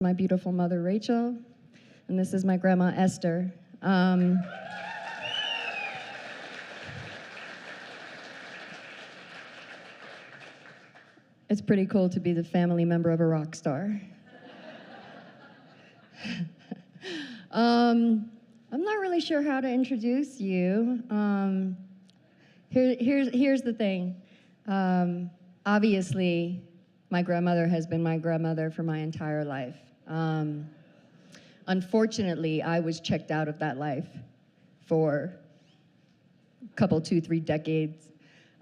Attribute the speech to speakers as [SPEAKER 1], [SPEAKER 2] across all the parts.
[SPEAKER 1] My beautiful mother, Rachel, and this is my grandma, Esther. It's pretty cool to be the family member of a rock star. I'm not really sure how to introduce you. Here's the thing. Obviously, my grandmother has been my grandmother for my entire life. Unfortunately, I was checked out of that life for a couple, 2-3 decades.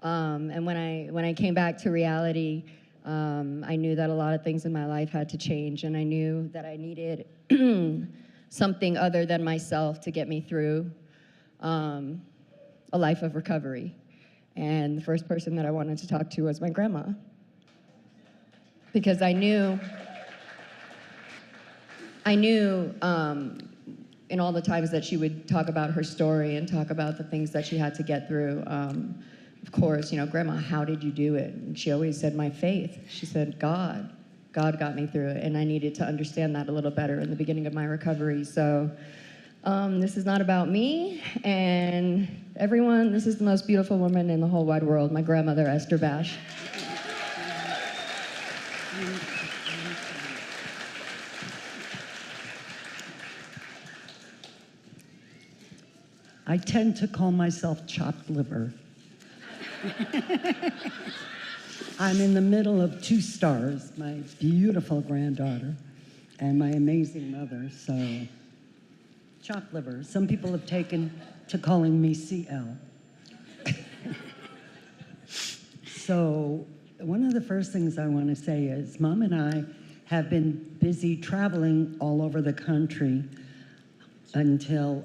[SPEAKER 1] And when I came back to reality, I knew that a lot of things in my life had to change, and I knew that I needed something other than myself to get me through a life of recovery. And the first person that I wanted to talk to was my grandma, because I knew in all the times that she would talk about her story and talk about the things that she had to get through, of course, Grandma, how did you do it? And she always said, my faith. She said, God got me through it, and I needed to understand that a little better in the beginning of my recovery. So this is not about me, and everyone, this is the most beautiful woman in the whole wide world, my grandmother, Esther Basch.
[SPEAKER 2] I tend to call myself chopped liver. I'm in the middle of 2 stars, my beautiful granddaughter and my amazing mother, so chopped liver. Some people have taken to calling me CL. So one of the first things I want to say is Mom and I have been busy traveling all over the country until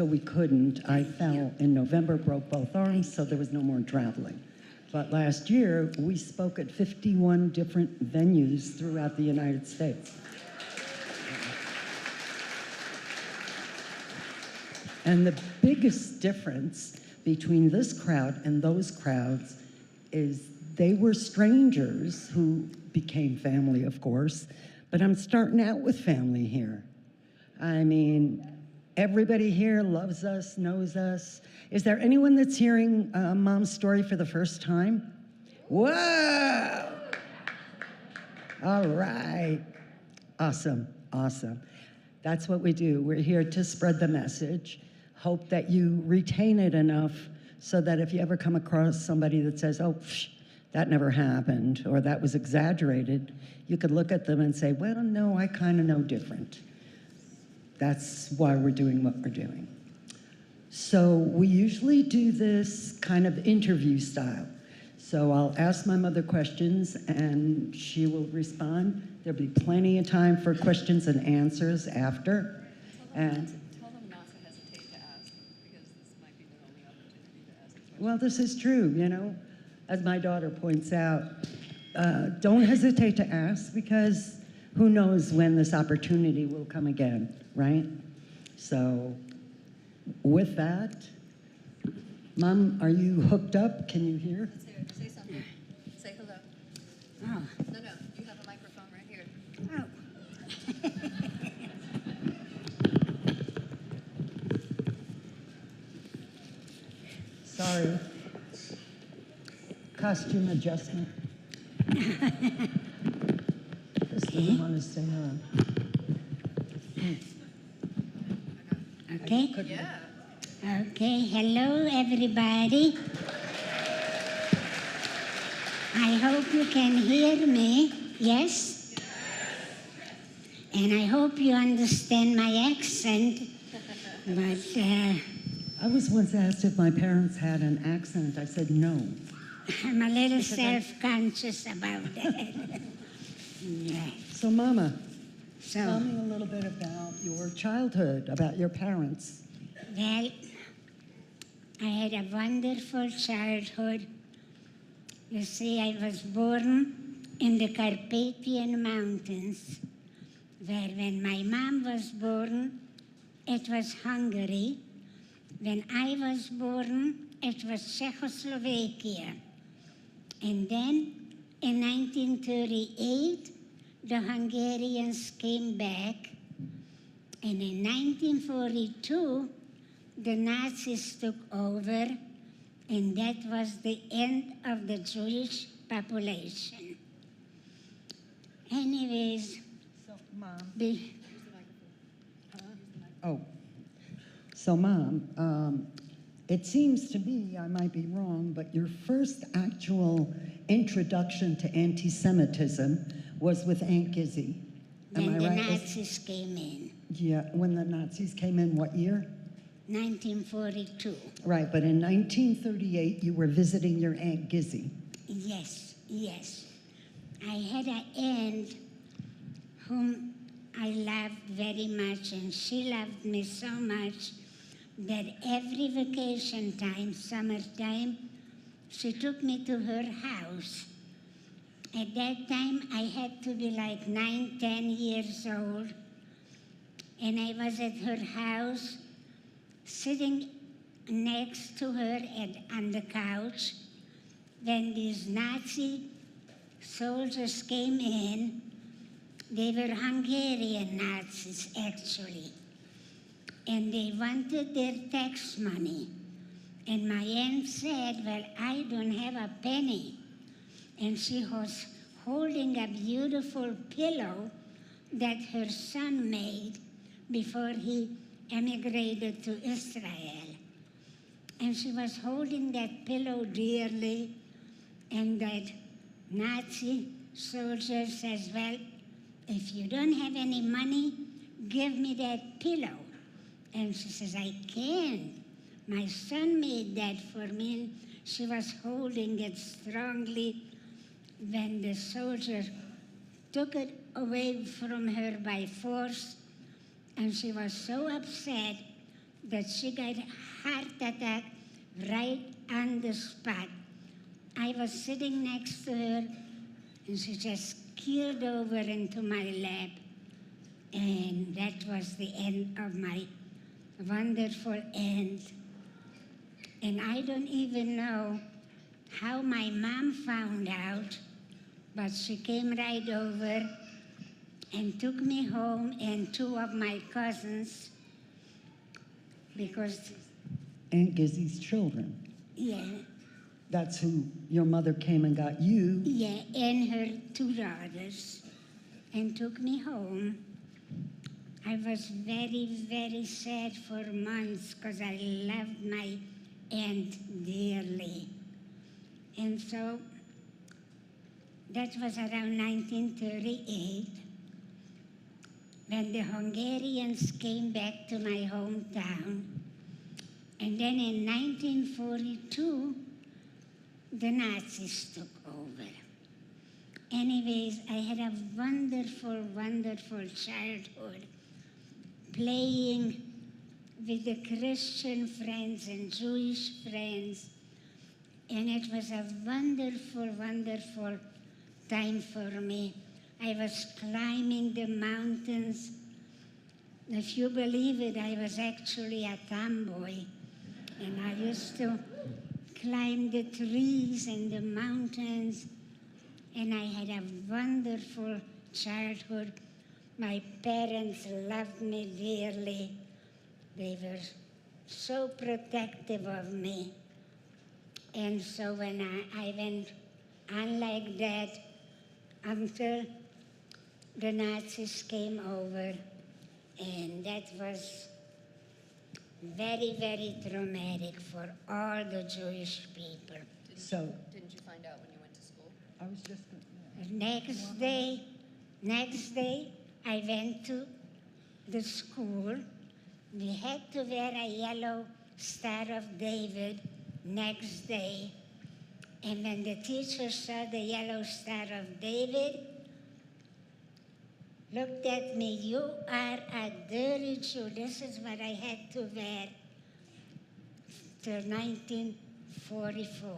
[SPEAKER 2] we couldn't. I fell in November, broke both arms, so there was no more traveling. But last year, we spoke at 51 different venues throughout the United States. And the biggest difference between this crowd and those crowds is they were strangers who became family, of course, but I'm starting out with family here. I mean, everybody here loves us, knows us. Is there anyone that's hearing Mom's story for the first time? Whoa! All right. Awesome, awesome. That's what we do. We're here to spread the message. Hope that you retain it enough so that if you ever come across somebody that says, oh, that never happened, or that was exaggerated, you could look at them and say, well, no, I kind of know different. That's why we're doing what we're doing. So we usually do this kind of interview style. So I'll ask my mother questions and she will respond. There'll be plenty of time for questions and answers after.
[SPEAKER 3] Tell them not to hesitate to ask, because this might be the only opportunity to ask questions.
[SPEAKER 2] Well, this is true, as my daughter points out, don't hesitate to ask, because who knows when this opportunity will come again, right? So with that, Mom, are you hooked up? Can you hear?
[SPEAKER 3] Let's hear it. Say something. Say hello.
[SPEAKER 4] Oh.
[SPEAKER 3] No, you have a microphone right here.
[SPEAKER 2] Oh. Sorry. Costume adjustment. This doesn't want to stay on.
[SPEAKER 4] Okay?
[SPEAKER 3] Yeah.
[SPEAKER 4] Okay, hello everybody. I hope you can hear me, yes? And I hope you understand my accent, but
[SPEAKER 2] I was once asked if my parents had an accent. I said no.
[SPEAKER 4] I'm a little self-conscious about that. Yeah.
[SPEAKER 2] So Mama,
[SPEAKER 4] So,
[SPEAKER 2] tell me a little bit about your childhood, about your parents.
[SPEAKER 4] well, I had a wonderful childhood. You see, I was born in the Carpathian Mountains, where when my mom was born, it was Hungary. When I was born, it was Czechoslovakia. And then, in 1938, the Hungarians came back, and in 1942, the Nazis took over, and that was the end of the Jewish population. Anyways,
[SPEAKER 2] So, Mom.
[SPEAKER 4] be,
[SPEAKER 2] Oh, so Mom, it seems to me, I might be wrong, but your first actual introduction to anti-Semitism was with Aunt Gizzy. Am
[SPEAKER 4] when
[SPEAKER 2] I
[SPEAKER 4] the
[SPEAKER 2] right?
[SPEAKER 4] Nazis came in,
[SPEAKER 2] Yeah, when the Nazis came in, what year?
[SPEAKER 4] 1942.
[SPEAKER 2] Right, but in 1938, you were visiting your Aunt Gizzy.
[SPEAKER 4] Yes, yes. I had an aunt whom I loved very much, and she loved me so much that every vacation time, summertime, she took me to her house. At that time, I had to be like 9, 10 years old, and I was at her house, sitting next to her on the couch, when these Nazi soldiers came in. They were Hungarian Nazis, actually, and they wanted their tax money. And my aunt said, well, I don't have a penny. And she was holding a beautiful pillow that her son made before he emigrated to Israel. And she was holding that pillow dearly, and that Nazi soldier says, well, if you don't have any money, give me that pillow. And she says, I can't. My son made that for me. And she was holding it strongly when the soldier took it away from her by force. And she was so upset that she got a heart attack right on the spot. I was sitting next to her, and she just keeled over into my lap. And that was the end of my wonderful aunt. And I don't even know how my mom found out, but she came right over and took me home and 2 of my cousins, because,
[SPEAKER 2] Aunt Gizzy's children.
[SPEAKER 4] yeah,
[SPEAKER 2] That's who your mother came and got you.
[SPEAKER 4] yeah, and her 2 daughters, and took me home. I was very, very sad for months because I loved my aunt dearly. And so that was around 1938 when the Hungarians came back to my hometown. And then in 1942, the Nazis took over. Anyways, I had a wonderful, wonderful childhood, playing with the Christian friends and Jewish friends. And it was a wonderful, wonderful time for me. I was climbing the mountains. If you believe it, I was actually a tomboy. And I used to climb the trees and the mountains. And I had a wonderful childhood. My parents loved me dearly. They were so protective of me. And so when I went on like that until the Nazis came over, and that was very, very traumatic for all the Jewish people.
[SPEAKER 2] So
[SPEAKER 3] Didn't you find out when you went to school?
[SPEAKER 2] I was just going
[SPEAKER 4] Next day, I went to the school. We had to wear a yellow Star of David next day. And when the teacher saw the yellow Star of David, looked at me, you are a dirty Jew. This is what I had to wear till 1944.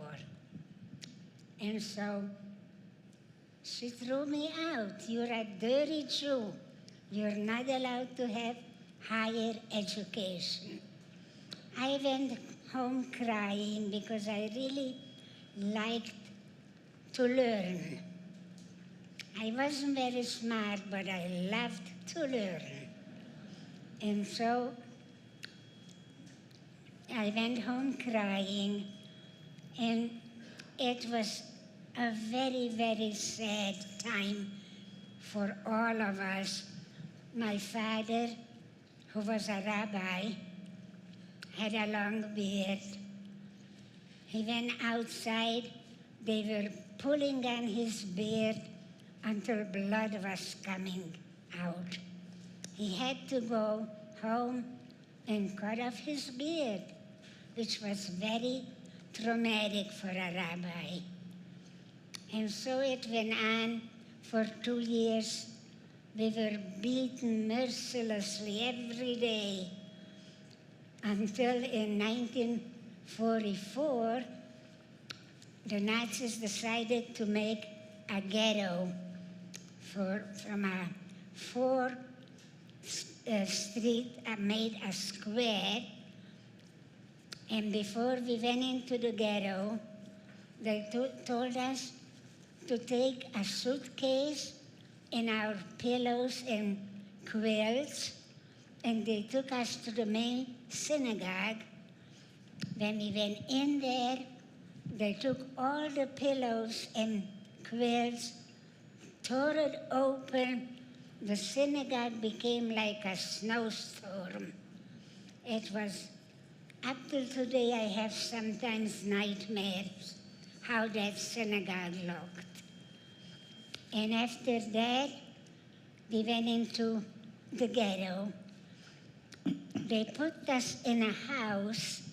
[SPEAKER 4] And so she threw me out. You're a dirty Jew. You're not allowed to have higher education. I went home crying because I really liked to learn. I wasn't very smart, but I loved to learn. And so I went home crying, and it was a very, very sad time for all of us. My father, who was a rabbi, had a long beard. He went outside. They were pulling on his beard until blood was coming out. He had to go home and cut off his beard, which was very traumatic for a rabbi. And so it went on for 2 years. We were beaten mercilessly every day until in 1944, the Nazis decided to make a ghetto from a 4 street made a square. And before we went into the ghetto, they told us to take a suitcase and our pillows and quilts, and they took us to the main synagogue. When we went in there, they took all the pillows and quilts, tore it open. The synagogue became like a snowstorm. It was, up till today, I have sometimes nightmares how that synagogue looked. And after that, we went into the ghetto. They put us in a house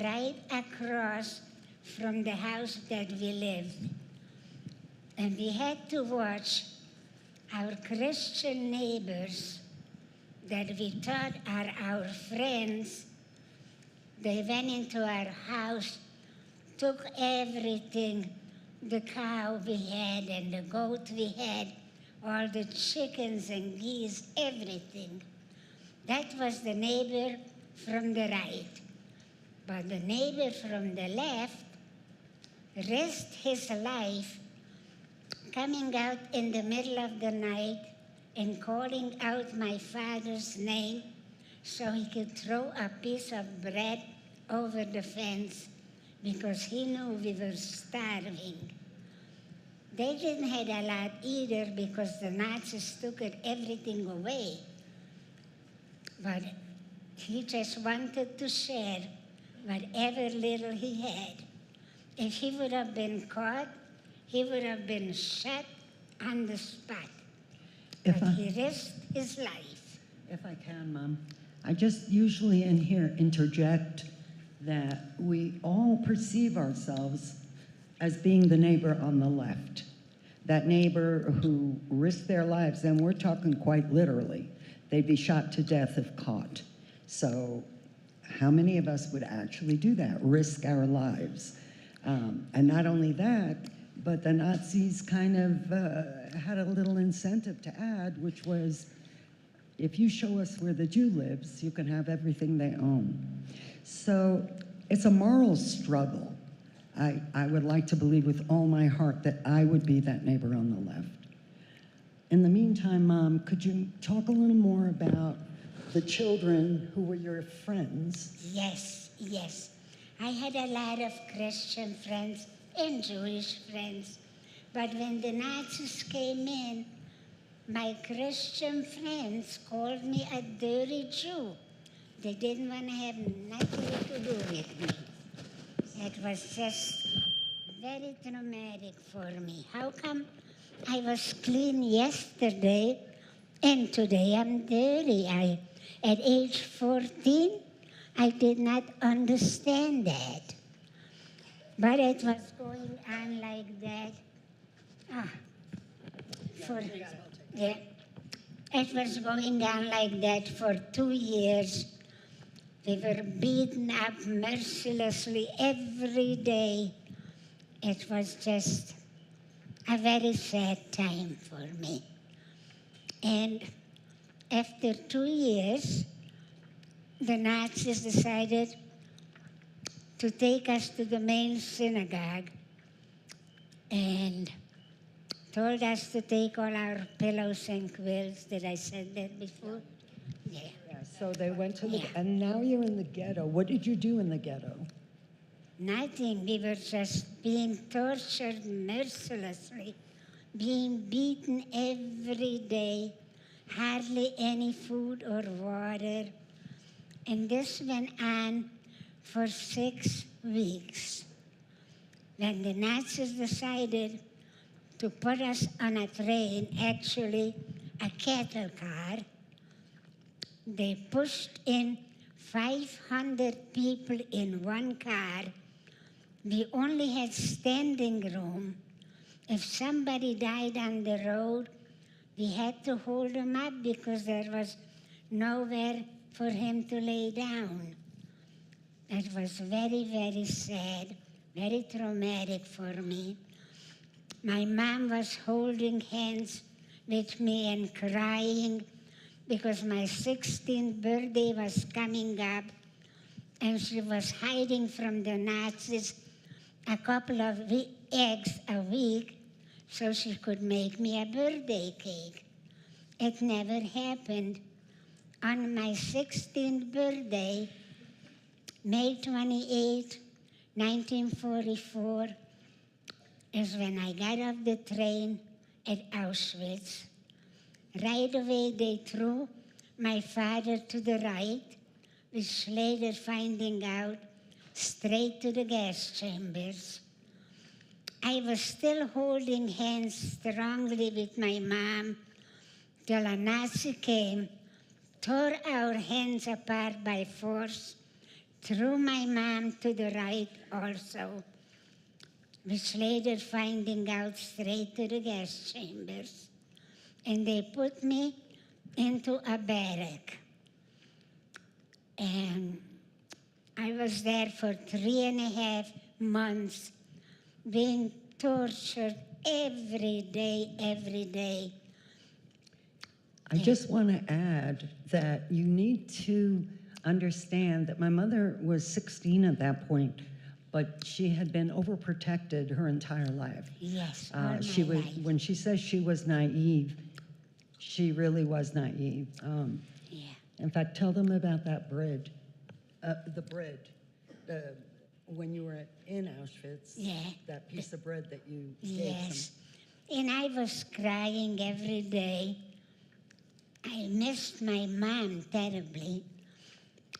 [SPEAKER 4] right across from the house that we lived. And we had to watch our Christian neighbors that we thought are our friends. They went into our house, took everything, the cow we had and the goat we had, all the chickens and geese, everything. That was the neighbor from the right. But the neighbor from the left risked his life coming out in the middle of the night and calling out my father's name so he could throw a piece of bread over the fence because he knew we were starving. They didn't have a lot either because the Nazis took everything away. But he just wanted to share whatever little he had. If he would have been caught, he would have been shot on the spot. But he risked his life.
[SPEAKER 2] If I can, Mom, I just usually in here interject that we all perceive ourselves as being the neighbor on the left. That neighbor who risked their lives, and we're talking quite literally. They'd be shot to death if caught. So how many of us would actually do that, risk our lives? And not only that, but the Nazis kind of had a little incentive to add, which was, if you show us where the Jew lives, you can have everything they own. So it's a moral struggle. I would like to believe with all my heart that I would be that neighbor on the left. In the meantime, Mom, could you talk a little more about the children who were your friends?
[SPEAKER 4] Yes, yes. I had a lot of Christian friends and Jewish friends. But when the Nazis came in, my Christian friends called me a dirty Jew. They didn't want to have nothing to do with me. It was just very traumatic for me. How come I was clean yesterday and today I'm dirty? At age 14, I did not understand that. But it was going on like that. It was going on like that for 2 years. We were beaten up mercilessly every day. It was just a very sad time for me. And after 2 years, the Nazis decided to take us to the main synagogue and told us to take all our pillows and quilts. Did I said that before? Yeah.
[SPEAKER 2] Yeah, so they went to the,
[SPEAKER 4] Yeah.
[SPEAKER 2] and now you're in the ghetto. What did you do in the ghetto?
[SPEAKER 4] Nothing. We were just being tortured mercilessly, being beaten every day, hardly any food or water. And this went on for 6 weeks. When the Nazis decided to put us on a train, actually a cattle car, they pushed in 500 people in one car. We only had standing room. If somebody died on the road, we had to hold him up because there was nowhere for him to lay down. It was very, very sad, very traumatic for me. My mom was holding hands with me and crying because my 16th birthday was coming up, and she was hiding from the Nazis a couple of eggs a week so she could make me a birthday cake. It never happened. On my 16th birthday, May 28, 1944, is when I got off the train at Auschwitz. Right away, they threw my father to the right, which later finding out straight to the gas chambers. I was still holding hands strongly with my mom till a Nazi came, tore our hands apart by force, threw my mom to the right also, which later finding out straight to the gas chambers. And they put me into a barrack. And I was there for 3.5 months, being tortured every day, every day.
[SPEAKER 2] I just want to add that you need to understand that my mother was 16 at that point, but she had been overprotected her entire life.
[SPEAKER 4] Yes, all my
[SPEAKER 2] She was,
[SPEAKER 4] life.
[SPEAKER 2] when she says she was naive, she really was naive.
[SPEAKER 4] Yeah.
[SPEAKER 2] In fact, tell them about that bread, the bread, when you were in Auschwitz.
[SPEAKER 4] Yeah.
[SPEAKER 2] That piece of bread that you gave
[SPEAKER 4] Yes. And I was crying every day. I missed my mom terribly.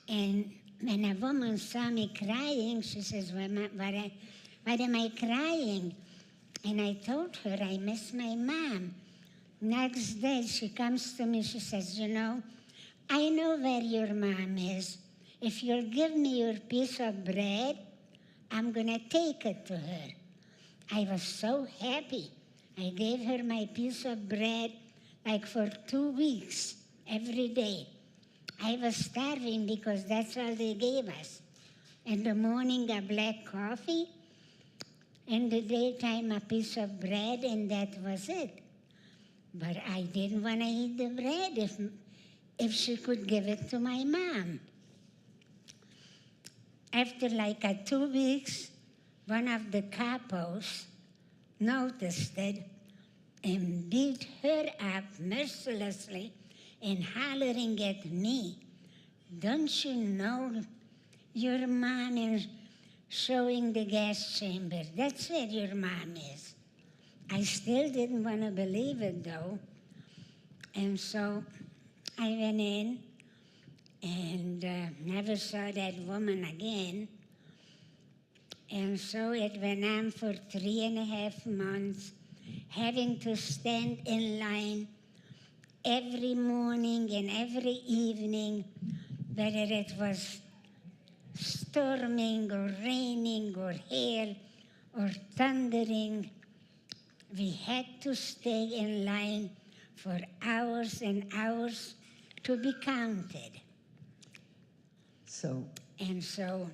[SPEAKER 4] And when a woman saw me crying, she says, why am I crying? And I told her I miss my mom. Next day, she comes to me, she says, you know, I know where your mom is. If you'll give me your piece of bread, I'm going to take it to her. I was so happy. I gave her my piece of bread like for 2 weeks, every day. I was starving because that's all they gave us. In the morning, a black coffee. In the daytime, a piece of bread, and that was it. But I didn't want to eat the bread if she could give it to my mom. After like 2 weeks, one of the capos noticed it and beat her up mercilessly and hollering at me, don't you know your mom is showing the gas chamber? That's where your mom is. I still didn't want to believe it though. And so I went in and never saw that woman again. And so it went on for 3.5 months, having to stand in line every morning and every evening, whether it was storming or raining or hail or thundering. We had to stay in line for hours and hours to be counted.
[SPEAKER 2] So
[SPEAKER 4] And so,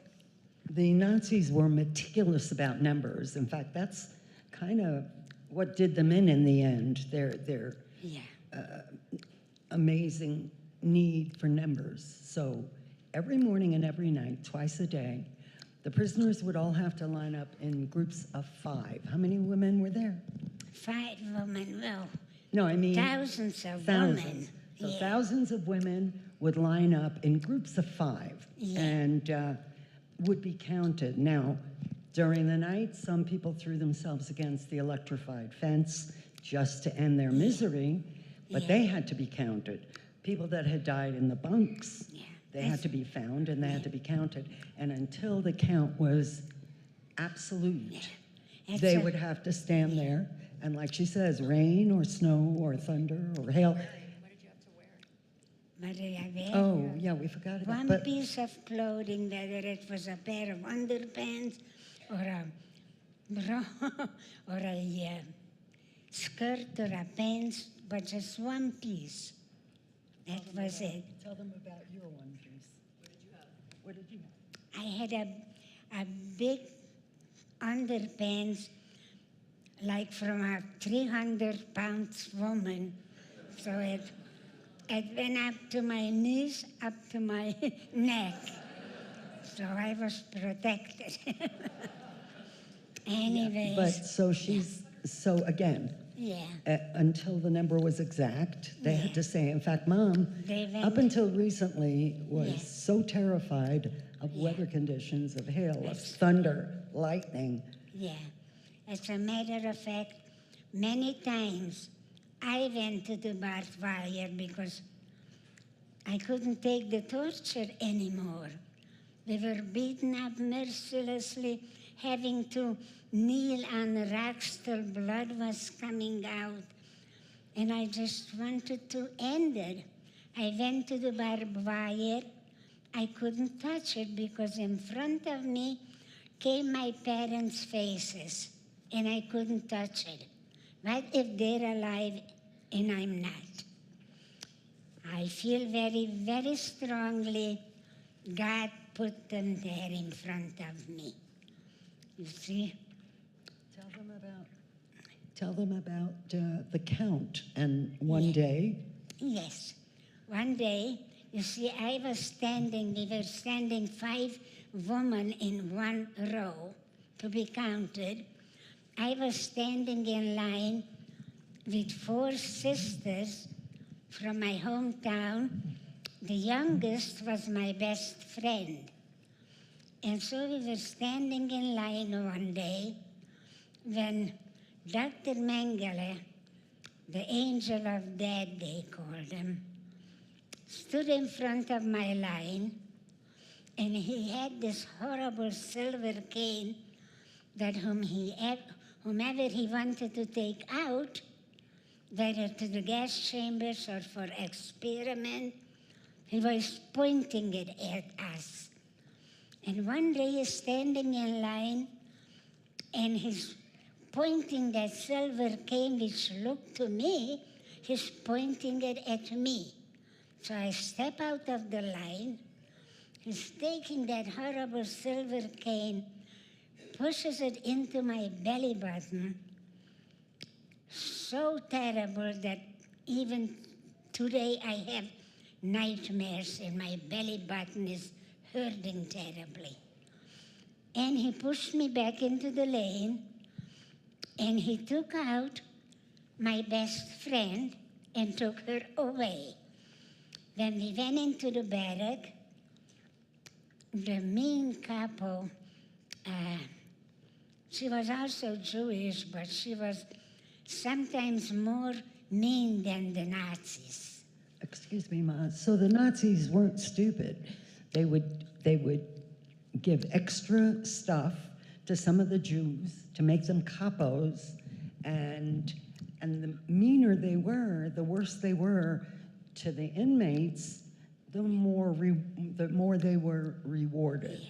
[SPEAKER 2] the Nazis were meticulous about numbers. In fact, that's kind of what did them in the end. Their
[SPEAKER 4] yeah,
[SPEAKER 2] amazing need for numbers. So every morning and every night, twice a day, the prisoners would all have to line up in groups of 5. How many women were there?
[SPEAKER 4] 5 women, well,
[SPEAKER 2] No, I mean
[SPEAKER 4] thousands of
[SPEAKER 2] thousands.
[SPEAKER 4] women.
[SPEAKER 2] So
[SPEAKER 4] Yeah.
[SPEAKER 2] thousands of women would line up in groups of 5
[SPEAKER 4] Yeah.
[SPEAKER 2] and would be counted. Now, during the night, some people threw themselves against the electrified fence just to end their misery, but
[SPEAKER 4] Yeah.
[SPEAKER 2] they had to be counted. People that had died in the bunks,
[SPEAKER 4] Yeah.
[SPEAKER 2] they had to be found and they had to be counted. And until the count was absolute,
[SPEAKER 4] It's
[SPEAKER 2] they
[SPEAKER 4] a-
[SPEAKER 2] would have to stand there and, like she says, rain or snow or thunder or hail.
[SPEAKER 4] What did I wear?
[SPEAKER 2] Oh, yeah, we forgot about
[SPEAKER 4] One
[SPEAKER 2] but
[SPEAKER 4] piece of clothing, whether it was a pair of underpants or a bra or a skirt or a pants, but just one piece. That was it.
[SPEAKER 2] tell them about your one, please. What did you have?
[SPEAKER 4] I had a big underpants, like from a 300 pounds woman. So it went up to my knees, up to my neck. So I was protected. Anyways,
[SPEAKER 2] But so so again,
[SPEAKER 4] yeah.
[SPEAKER 2] until the number was exact, they had to say, in fact, Mom,
[SPEAKER 4] They went-
[SPEAKER 2] up until recently, was
[SPEAKER 4] Yeah.
[SPEAKER 2] so terrified of weather conditions, of hail, of thunder, lightning.
[SPEAKER 4] Yeah. As a matter of fact, many times I went to the barbed wire because I couldn't take the torture anymore. We were beaten up mercilessly, having to kneel on rocks till blood was coming out. And I just wanted to end it. I went to the barbed wire. I couldn't touch it because in front of me came my parents' faces, and I couldn't touch it. What if they're alive and I'm not? I feel very, very strongly God put them there in front of me. You see?
[SPEAKER 2] Tell them about the count. And one
[SPEAKER 4] Yeah.
[SPEAKER 2] day,
[SPEAKER 4] Yes. One day, you see, we were standing 5 women in one row to be counted. I was standing in line with 4 sisters from my hometown. The youngest was my best friend. And so we were standing in line one day when Dr. Mengele, the angel of death, they called him, stood in front of my line, and he had this horrible silver cane that whomever he wanted to take out, whether to the gas chambers or for experiment, he was pointing it at us. And one day he's standing in line, and he's pointing that silver cane, which looked to me, he's pointing it at me. So I step out of the line. He's taking that horrible silver cane, pushes it into my belly button. So terrible that even today I have nightmares and my belly button is hurting terribly. And he pushed me back into the lane, and he took out my best friend and took her away. When we went into the barrack, the mean couple, she was also Jewish, but she was sometimes more mean than the Nazis.
[SPEAKER 2] excuse me, Ma, so the Nazis weren't stupid. They would give extra stuff to some of the Jews to make them capos, and the meaner they were, the worse they were to the inmates, the more they were rewarded.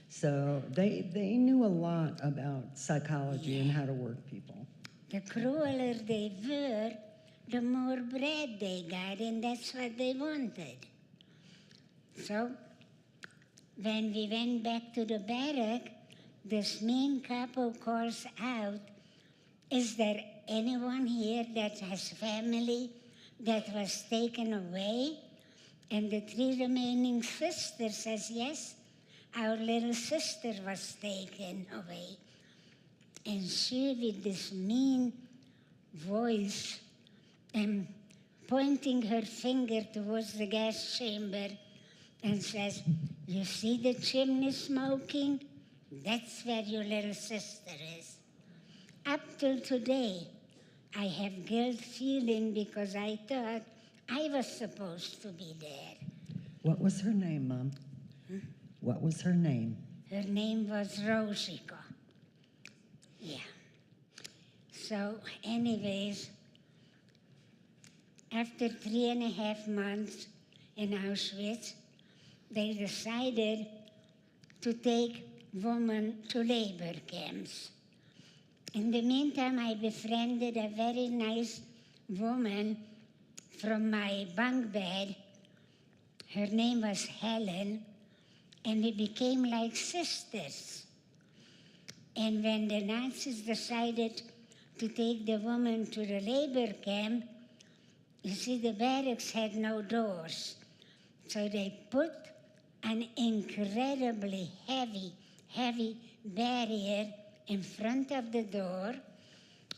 [SPEAKER 2] So they knew a lot about psychology and how to work people.
[SPEAKER 4] The crueler they were, the more bread they got, and that's what they wanted. So when we went back to the barrack, this mean couple calls out, "Is there anyone here that has family that was taken away?" And the 3 remaining sisters says, "Yes, our little sister was taken away." And she, with this mean voice and pointing her finger towards the gas chamber and says, "You see the chimney smoking? That's where your little sister is." Up till today, I have guilt feeling because I thought I was supposed to be there.
[SPEAKER 2] What was her name, Mom? What was her name?
[SPEAKER 4] Her name was Rosiko. Yeah. So, anyways, after 3.5 months in Auschwitz, they decided to take women to labor camps. In the meantime, I befriended a very nice woman from my bunk bed. Her name was Helen, and we became like sisters. And when the Nazis decided to take the woman to the labor camp, you see, the barracks had no doors. So they put an incredibly heavy barrier in front of the door,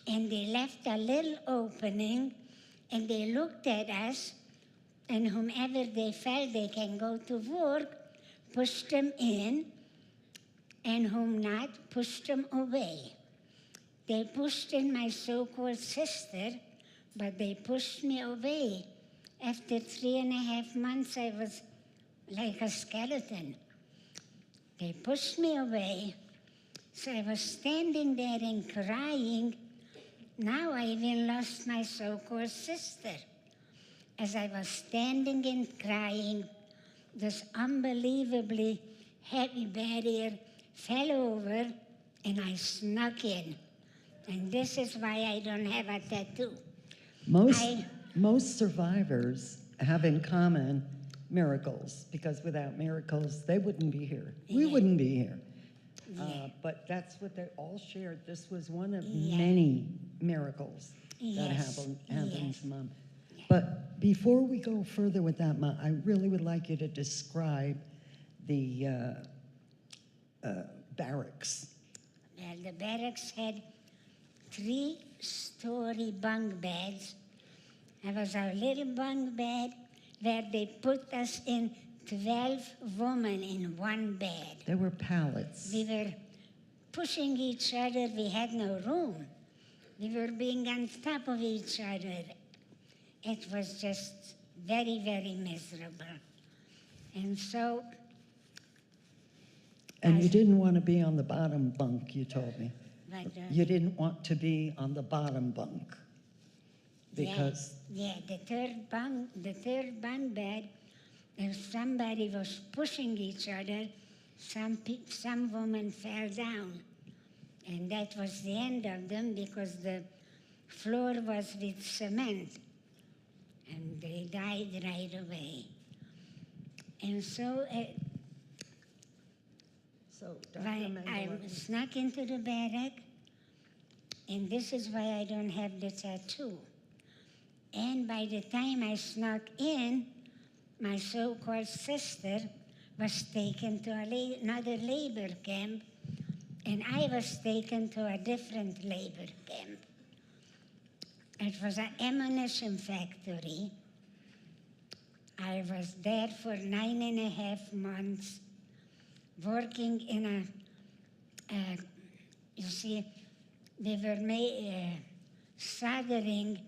[SPEAKER 4] and they left a little opening, and they looked at us, and whomever they felt they can go to work, pushed them in, and whom not, pushed them away. They pushed in my so-called sister, but they pushed me away. After 3.5 months, I was like a skeleton. They pushed me away. So I was standing there and crying. Now I even lost my so-called sister. As I was standing and crying, this unbelievably heavy barrier fell over and I snuck in. And this is why I don't have a tattoo.
[SPEAKER 2] Most survivors have in common miracles, because without miracles, they wouldn't be here. We wouldn't be here. But that's what they all shared. This was one of many miracles that happened, Mom. But before we go further with that, Mom, I really would like you to describe the barracks.
[SPEAKER 4] Well, the barracks had 3-story bunk beds. There was our little bunk bed where they put us in 12 women in one bed.
[SPEAKER 2] There were pallets.
[SPEAKER 4] We were pushing each other. We had no room. We were being on top of each other. It was just very, very miserable. And so...
[SPEAKER 2] And you didn't want to be on the bottom bunk, you told me.
[SPEAKER 4] But,
[SPEAKER 2] You didn't want to be on the bottom bunk because...
[SPEAKER 4] Yeah, the third bunk bed, if somebody was pushing each other, some woman fell down. And that was the end of them because the floor was with cement. And they died right away. And so I snuck into the barrack, and this is why I don't have the tattoo. And by the time I snuck in, my so-called sister was taken to another labor camp, and I was taken to a different labor camp. It was an ammunition factory. I was there for 9.5 months, working in you see, they were soldering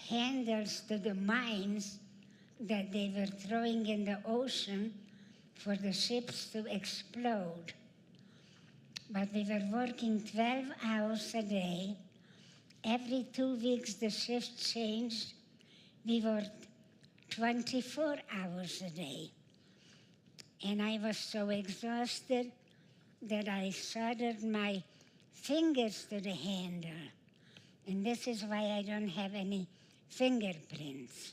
[SPEAKER 4] handles to the mines that they were throwing in the ocean for the ships to explode. But we were working 12 hours a day. Every 2 weeks the shift changed. We worked 24 hours a day. And I was so exhausted that I soldered my fingers to the handle. And this is why I don't have any fingerprints.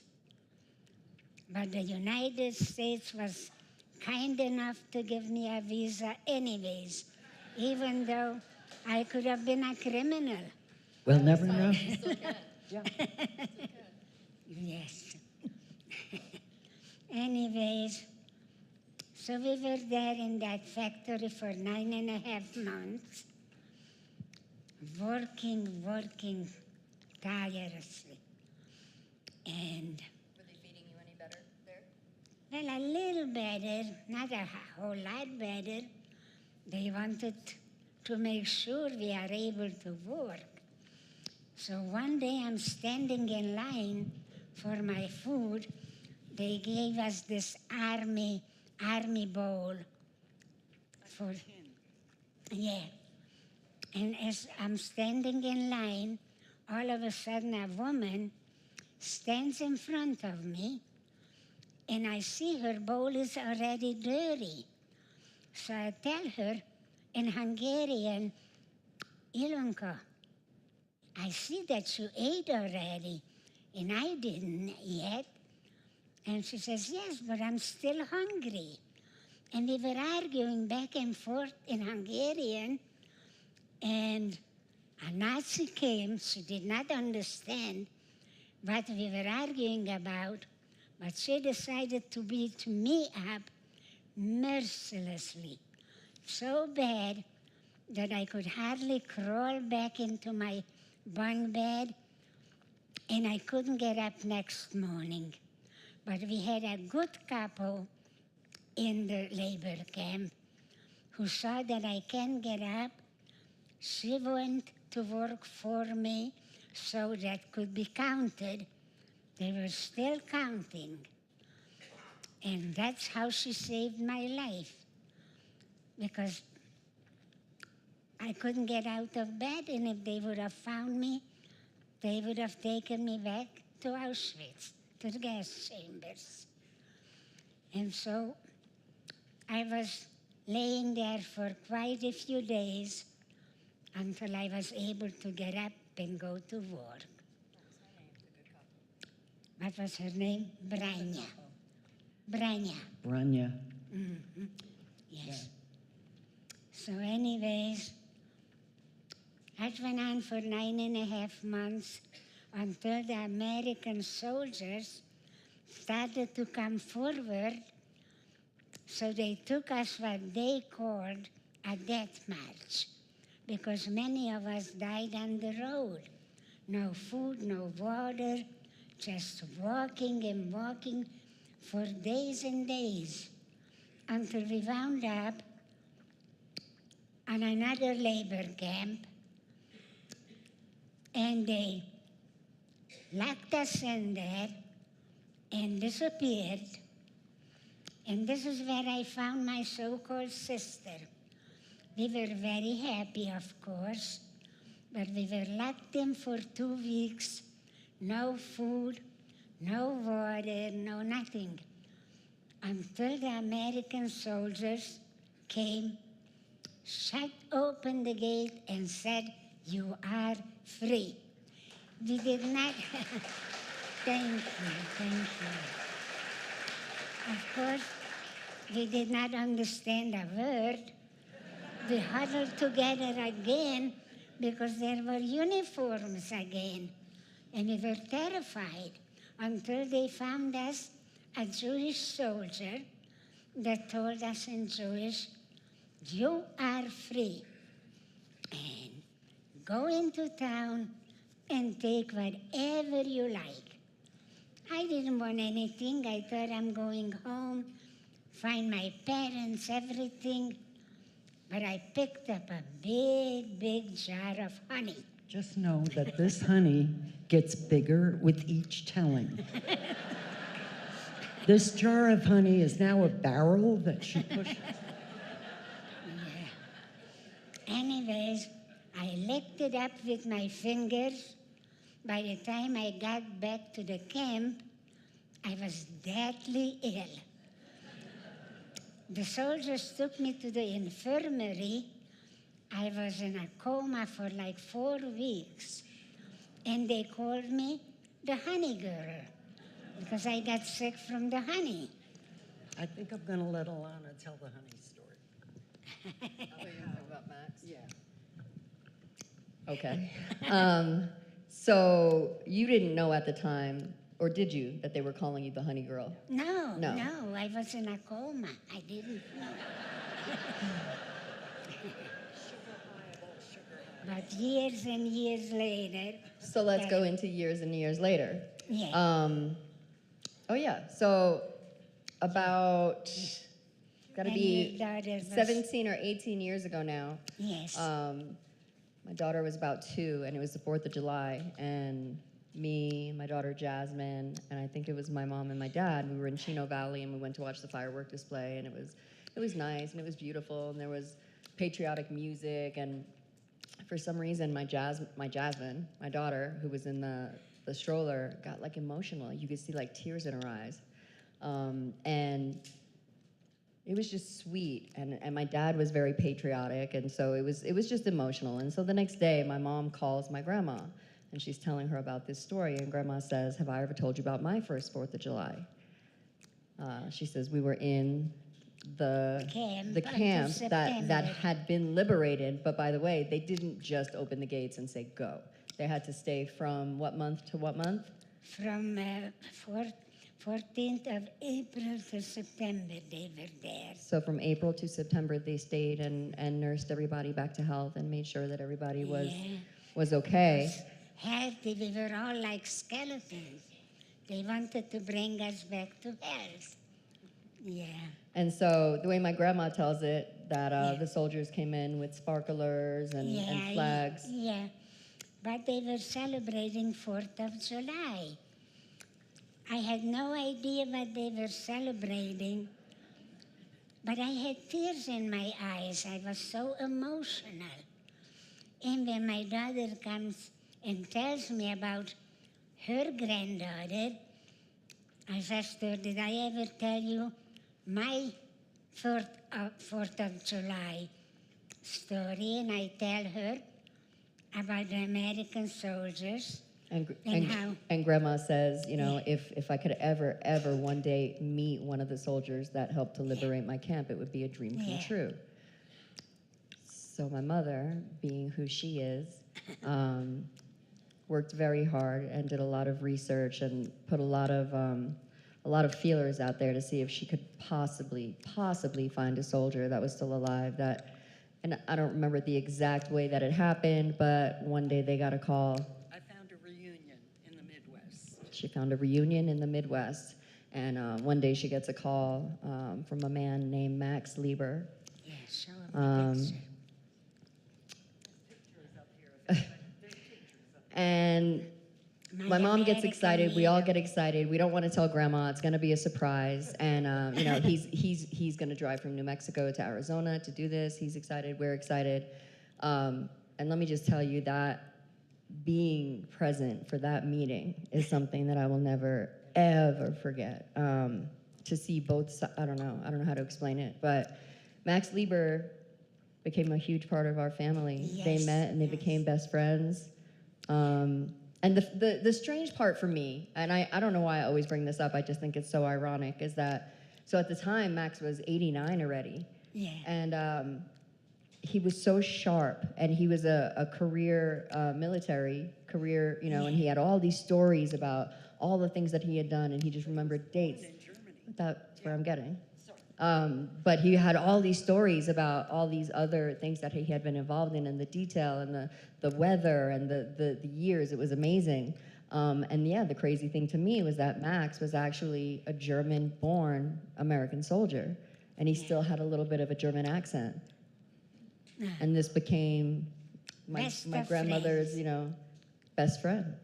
[SPEAKER 4] But the United States was kind enough to give me a visa anyways, even though I could have been a criminal.
[SPEAKER 2] We'll never know.
[SPEAKER 4] Yes. Anyways, so we were there in that factory for 9.5 months, working tirelessly. And,
[SPEAKER 1] Were they feeding you any better there?
[SPEAKER 4] well, a little better, not a whole lot better. They wanted to make sure we are able to work. So one day I'm standing in line for my food. They gave us this army bowl for, yeah. And as I'm standing in line, all of a sudden a woman stands in front of me, and I see her bowl is already dirty. So I tell her in Hungarian, Ilonka, I see that you ate already, and I didn't yet. And she says, yes, but I'm still hungry. And we were arguing back and forth in Hungarian, and a Nazi came. She did not understand what we were arguing about, but she decided to beat me up mercilessly, so bad that I could hardly crawl back into my bunk bed, and I couldn't get up next morning. But we had a good couple in the labor camp who saw that I can't get up. She went to work for me so that could be counted. They were still counting. And that's how she saved my life, because I couldn't get out of bed, and if they would have found me, they would have taken me back to Auschwitz, to the gas chambers. And so I was laying there for quite a few days until I was able to get up and go to work. What was her name? Branya. Branya.
[SPEAKER 2] Branya.
[SPEAKER 4] Mm-hmm. Yes. So anyways, that went on for 9.5 months until the American soldiers started to come forward. So they took us what they called a death march, because many of us died on the road. No food, no water, just walking and walking for days and days, until we wound up on another labor camp, and they locked us in there and disappeared. And this is where I found my so-called sister. We were very happy, of course, but we were locked in for 2 weeks, no food, no water, no nothing, until the American soldiers came, shut open the gate, and said, you are free. We did not, thank you. Of course, we did not understand a word. We huddled together again because there were uniforms again, and we were terrified until they found us a Jewish soldier that told us in Jewish, you are free, and go into town and take whatever you like. I didn't want anything. I thought I'm going home, find my parents, everything. But I picked up a big, big jar of honey.
[SPEAKER 2] Just know that this honey gets bigger with each telling. This jar of honey is now a barrel that she pushes.
[SPEAKER 4] Anyways, I licked it up with my fingers. By the time I got back to the camp, I was deathly ill. The soldiers took me to the infirmary. I was in a coma for like 4 weeks. And they called me the honey girl because I got sick from the honey.
[SPEAKER 2] I think I'm going to let Alana tell the honey story.
[SPEAKER 1] Oh, you're talking about Max?
[SPEAKER 2] Yeah.
[SPEAKER 1] Okay. So you didn't know at the time, or did you, that they were calling you the honey girl?
[SPEAKER 4] No,
[SPEAKER 1] No.
[SPEAKER 4] I was in a coma. I didn't know. But years and years later,
[SPEAKER 1] So let's go into years and years later.
[SPEAKER 4] yeah,
[SPEAKER 1] Oh yeah, so about gotta
[SPEAKER 4] And
[SPEAKER 1] be
[SPEAKER 4] your daughter was-
[SPEAKER 1] 17 or 18 years ago now.
[SPEAKER 4] yes,
[SPEAKER 1] My daughter was about 2, and it was the 4th of July, and me, my daughter Jasmine, and I think it was my mom and my dad, we were in Chino Valley, and we went to watch the firework display, and it was nice, and it was beautiful, and there was patriotic music, and for some reason, my Jasmine, my daughter, who was in the stroller, got like emotional. You could see like tears in her eyes, and it was just sweet. And my dad was very patriotic, and so it was just emotional. And so the next day, my mom calls my grandma, and she's telling her about this story. And grandma says, "Have I ever told you about my first 4th of July?" She says, "We were in the
[SPEAKER 4] Camp
[SPEAKER 1] camp
[SPEAKER 4] until
[SPEAKER 1] that
[SPEAKER 4] September.
[SPEAKER 1] had been liberated, but by the way, they didn't just open the gates and say go. They had to stay from what month to what month?
[SPEAKER 4] from 14th of April to September they were there.
[SPEAKER 1] So from April to September, they stayed and nursed everybody back to health and made sure that everybody
[SPEAKER 4] Yeah.
[SPEAKER 1] was okay.
[SPEAKER 4] Healthy, we were all like skeletons. They wanted to bring us back to health. Yeah.
[SPEAKER 1] And so the way my grandma tells it, that the soldiers came in with sparklers and flags.
[SPEAKER 4] Yeah, but they were celebrating 4th of July. I had no idea what they were celebrating, but I had tears in my eyes. I was so emotional. And when my daughter comes and tells me about her granddaughter, I asked her, did I ever tell you my 4th of July story? And I tell her about the American soldiers. And how-
[SPEAKER 1] And grandma says, you know, if I could ever one day meet one of the soldiers that helped to liberate my camp, it would be a dream come
[SPEAKER 4] Yeah.
[SPEAKER 1] true. So my mother, being who she is, worked very hard and did a lot of research and put a lot of feelers out there to see if she could possibly find a soldier that was still alive. And I don't remember the exact way that it happened, but one day they got a call.
[SPEAKER 2] I found a reunion in the Midwest.
[SPEAKER 1] She found a reunion in the Midwest, and one day she gets a call from a man named Max Lieber.
[SPEAKER 4] Yeah, show them the picture.
[SPEAKER 1] And my mom gets
[SPEAKER 4] American
[SPEAKER 1] excited. We all
[SPEAKER 4] hero.
[SPEAKER 1] get excited. We don't want to tell grandma. It's going to be a surprise. And you know, he's going to drive from New Mexico to Arizona to do this. He's excited. We're excited. And let me just tell you that being present for that meeting is something that I will never ever forget. To see both sides, I don't know how to explain it, but Max Lieber became a huge part of our family. They
[SPEAKER 4] Yes,
[SPEAKER 1] met and they
[SPEAKER 4] yes.
[SPEAKER 1] became best friends. And the strange part for me, and I don't know why I always bring this up, I just think it's so ironic, is that, so at the time, Max was 89 already.
[SPEAKER 4] Yeah.
[SPEAKER 1] And he was so sharp, and he was a career military career, you know, and he had all these stories about all the things that he had done, and he just remembered dates.
[SPEAKER 2] In Germany.
[SPEAKER 1] That's where I'm getting. But he had all these stories about all these other things that he had been involved in, and the detail, and the weather, and the years. It was amazing. And yeah, the crazy thing to me was that Max was actually a German-born American soldier, and he still had a little bit of a German accent. And this became
[SPEAKER 4] Best
[SPEAKER 1] my
[SPEAKER 4] of
[SPEAKER 1] grandmother's,
[SPEAKER 4] friends.
[SPEAKER 1] you know, best friend.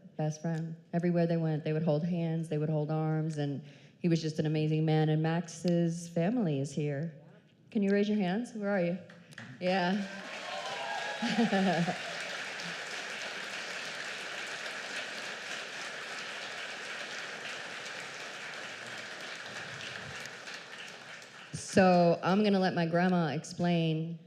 [SPEAKER 1] Everywhere they went, they would hold hands, they would hold arms, and he was just an amazing man. And Max's family is here. Can you raise your hands? Where are you? Yeah. So I'm gonna let my grandma explain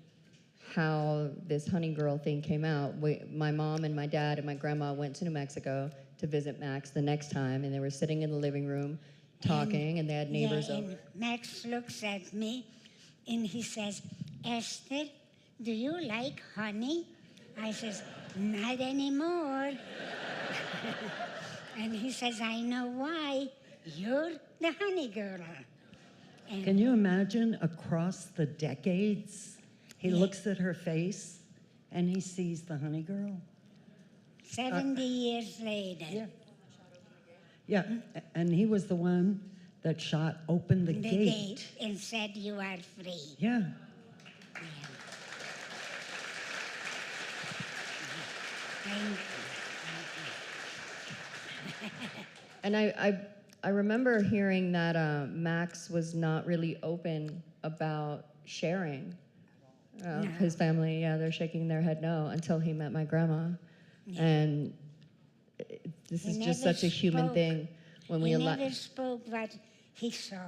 [SPEAKER 1] how this honey girl thing came out. My mom and my dad and my grandma went to New Mexico to visit Max the next time, and they were sitting in the living room talking, and they had neighbors
[SPEAKER 4] Yeah,
[SPEAKER 1] over.
[SPEAKER 4] and Max looks at me and he says, Esther, do you like honey? I says, not anymore. And he says, I know why. You're the honey girl. And
[SPEAKER 2] Can you imagine across the decades? He looks at her face and he sees the honey girl.
[SPEAKER 4] 70 years later.
[SPEAKER 2] Yeah. Yeah, and he was the one that shot open the gate.
[SPEAKER 4] And said, "You are free."
[SPEAKER 2] Yeah.
[SPEAKER 4] And
[SPEAKER 1] And I remember hearing that Max was not really open about sharing. His family, yeah, they're shaking their head no until he met my grandma. And this
[SPEAKER 4] He
[SPEAKER 1] is just
[SPEAKER 4] never
[SPEAKER 1] such a human
[SPEAKER 4] spoke.
[SPEAKER 1] thing when we
[SPEAKER 4] he
[SPEAKER 1] allow.
[SPEAKER 4] never spoke what he saw.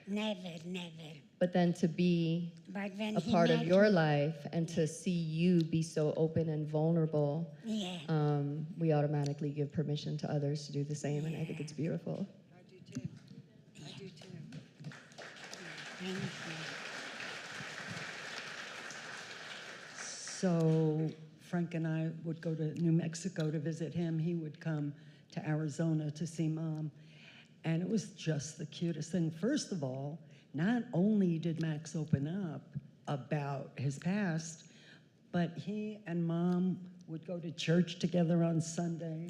[SPEAKER 4] Never, never.
[SPEAKER 1] But then to be
[SPEAKER 4] But when
[SPEAKER 1] a
[SPEAKER 4] he
[SPEAKER 1] part of
[SPEAKER 4] met
[SPEAKER 1] your
[SPEAKER 4] me-
[SPEAKER 1] life and to see you be so open and vulnerable,
[SPEAKER 4] Yeah.
[SPEAKER 1] we automatically give permission to others to do the same, and I think it's beautiful.
[SPEAKER 3] I do too. I do too.
[SPEAKER 4] Thank you.
[SPEAKER 2] So Frank and I would go to New Mexico to visit him. He would come to Arizona to see Mom. And it was just the cutest thing. First of all, not only did Max open up about his past, but he and Mom would go to church together on Sunday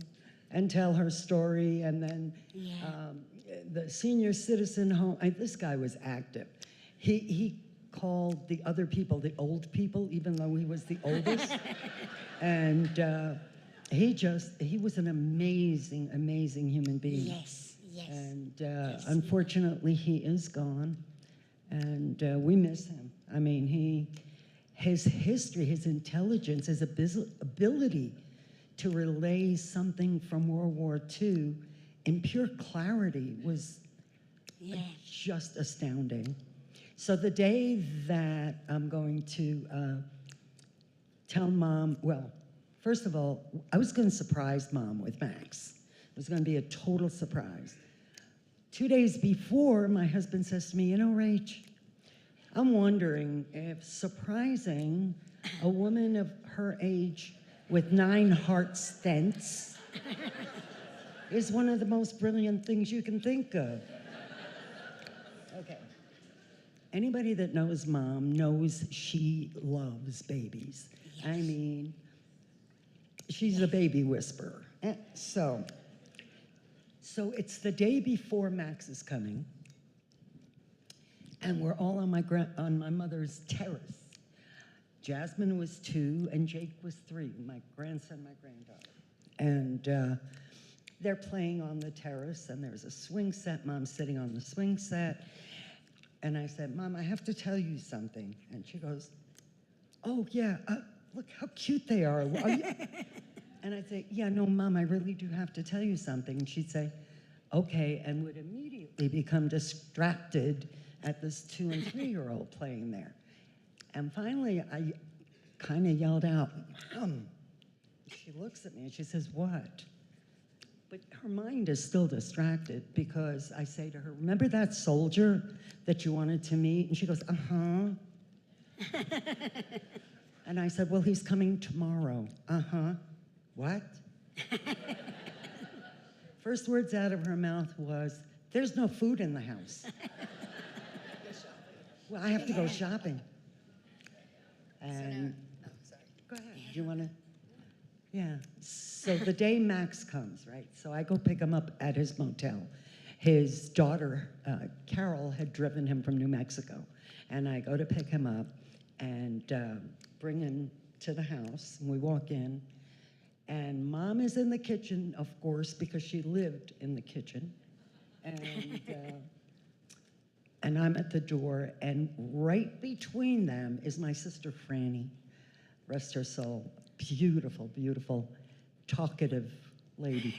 [SPEAKER 2] and tell her story. And then the senior citizen home, this guy was active. He called the other people the old people, even though he was the oldest. And he was an amazing, amazing human being.
[SPEAKER 4] Yes, yes.
[SPEAKER 2] And unfortunately, he is gone, and we miss him. I mean, his history, his intelligence, his ability to relay something from World War II in pure clarity was just astounding. So the day that I'm going to tell Mom, well, first of all, I was going to surprise Mom with Max. It was going to be a total surprise. 2 days before, my husband says to me, "You know, Rach, I'm wondering if surprising a woman of her age with 9 heart stents is one of the most brilliant things you can think of." Okay. Anybody that knows Mom knows she loves babies.
[SPEAKER 4] Yes.
[SPEAKER 2] I mean, she's a baby whisperer. So it's the day before Max is coming, and we're all on my mother's terrace. Jasmine was 2, and Jake was 3, my grandson, my granddaughter. And they're playing on the terrace, and there's a swing set. Mom's sitting on the swing set. And I said, "Mom, I have to tell you something." And she goes, "Oh, yeah, look how cute they are." And I'd say, "Yeah, no, Mom, I really do have to tell you something." And she'd say, "Okay," and would immediately become distracted at this 2- and 3-year-old playing there. And finally, I kind of yelled out, "Mom." She looks at me and she says, "What?" But her mind is still distracted because I say to her, "Remember that soldier that you wanted to meet?" And she goes, "Uh-huh." And I said, "Well, he's coming tomorrow." "Uh-huh. What?" First words out of her mouth was, "There's no food in the house." Well, I have to go shopping. And go ahead. Do you want to? Yeah. So the day Max comes, right? So I go pick him up at his motel. His daughter, Carol, had driven him from New Mexico. And I go to pick him up and bring him to the house. And we walk in. And Mom is in the kitchen, of course, because she lived in the kitchen. And I'm at the door. And right between them is my sister, Franny. Rest her soul. Beautiful, beautiful, talkative lady.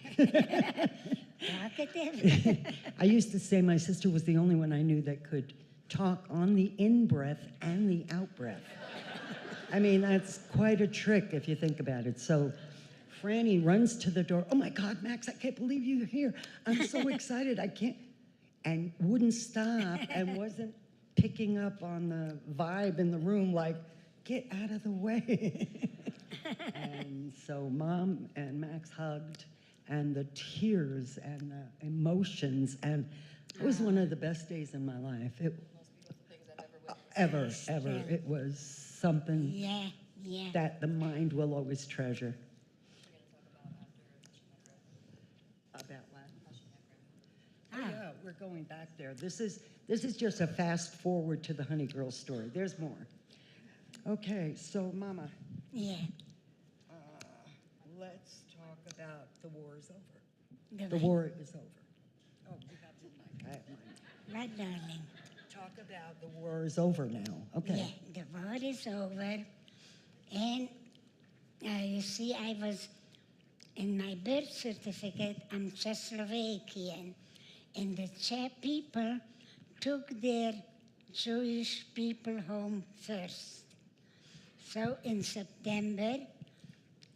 [SPEAKER 4] Talkative?
[SPEAKER 2] I used to say my sister was the only one I knew that could talk on the in-breath and the out-breath. I mean, that's quite a trick if you think about it. So Franny runs to the door. "Oh my God, Max, I can't believe you're here. I'm so excited, I can't." And wouldn't stop and wasn't picking up on the vibe in the room like, "Get out of the way." And so Mom and Max hugged, and the tears and the emotions, and it was one of the best days in my life. It,
[SPEAKER 3] Most beautiful things I've ever witnessed.
[SPEAKER 2] ever. It was something
[SPEAKER 4] Yeah, Yeah.
[SPEAKER 2] that the mind will always treasure. About what? Oh, yeah, we're going back there. This is just a fast forward to the Honey Girl story. There's more. Okay, so Mama,
[SPEAKER 4] Yeah.
[SPEAKER 2] let's talk about the war is over.
[SPEAKER 4] The
[SPEAKER 2] The war is over. Oh, you have your mic. I have mine.
[SPEAKER 4] Right, darling.
[SPEAKER 2] Talk about the war is over now. Okay.
[SPEAKER 4] Yeah, the war is over. And you see, I was, in my birth certificate, I'm Czechoslovakian. And the Czech people took their Jewish people home first. So in September,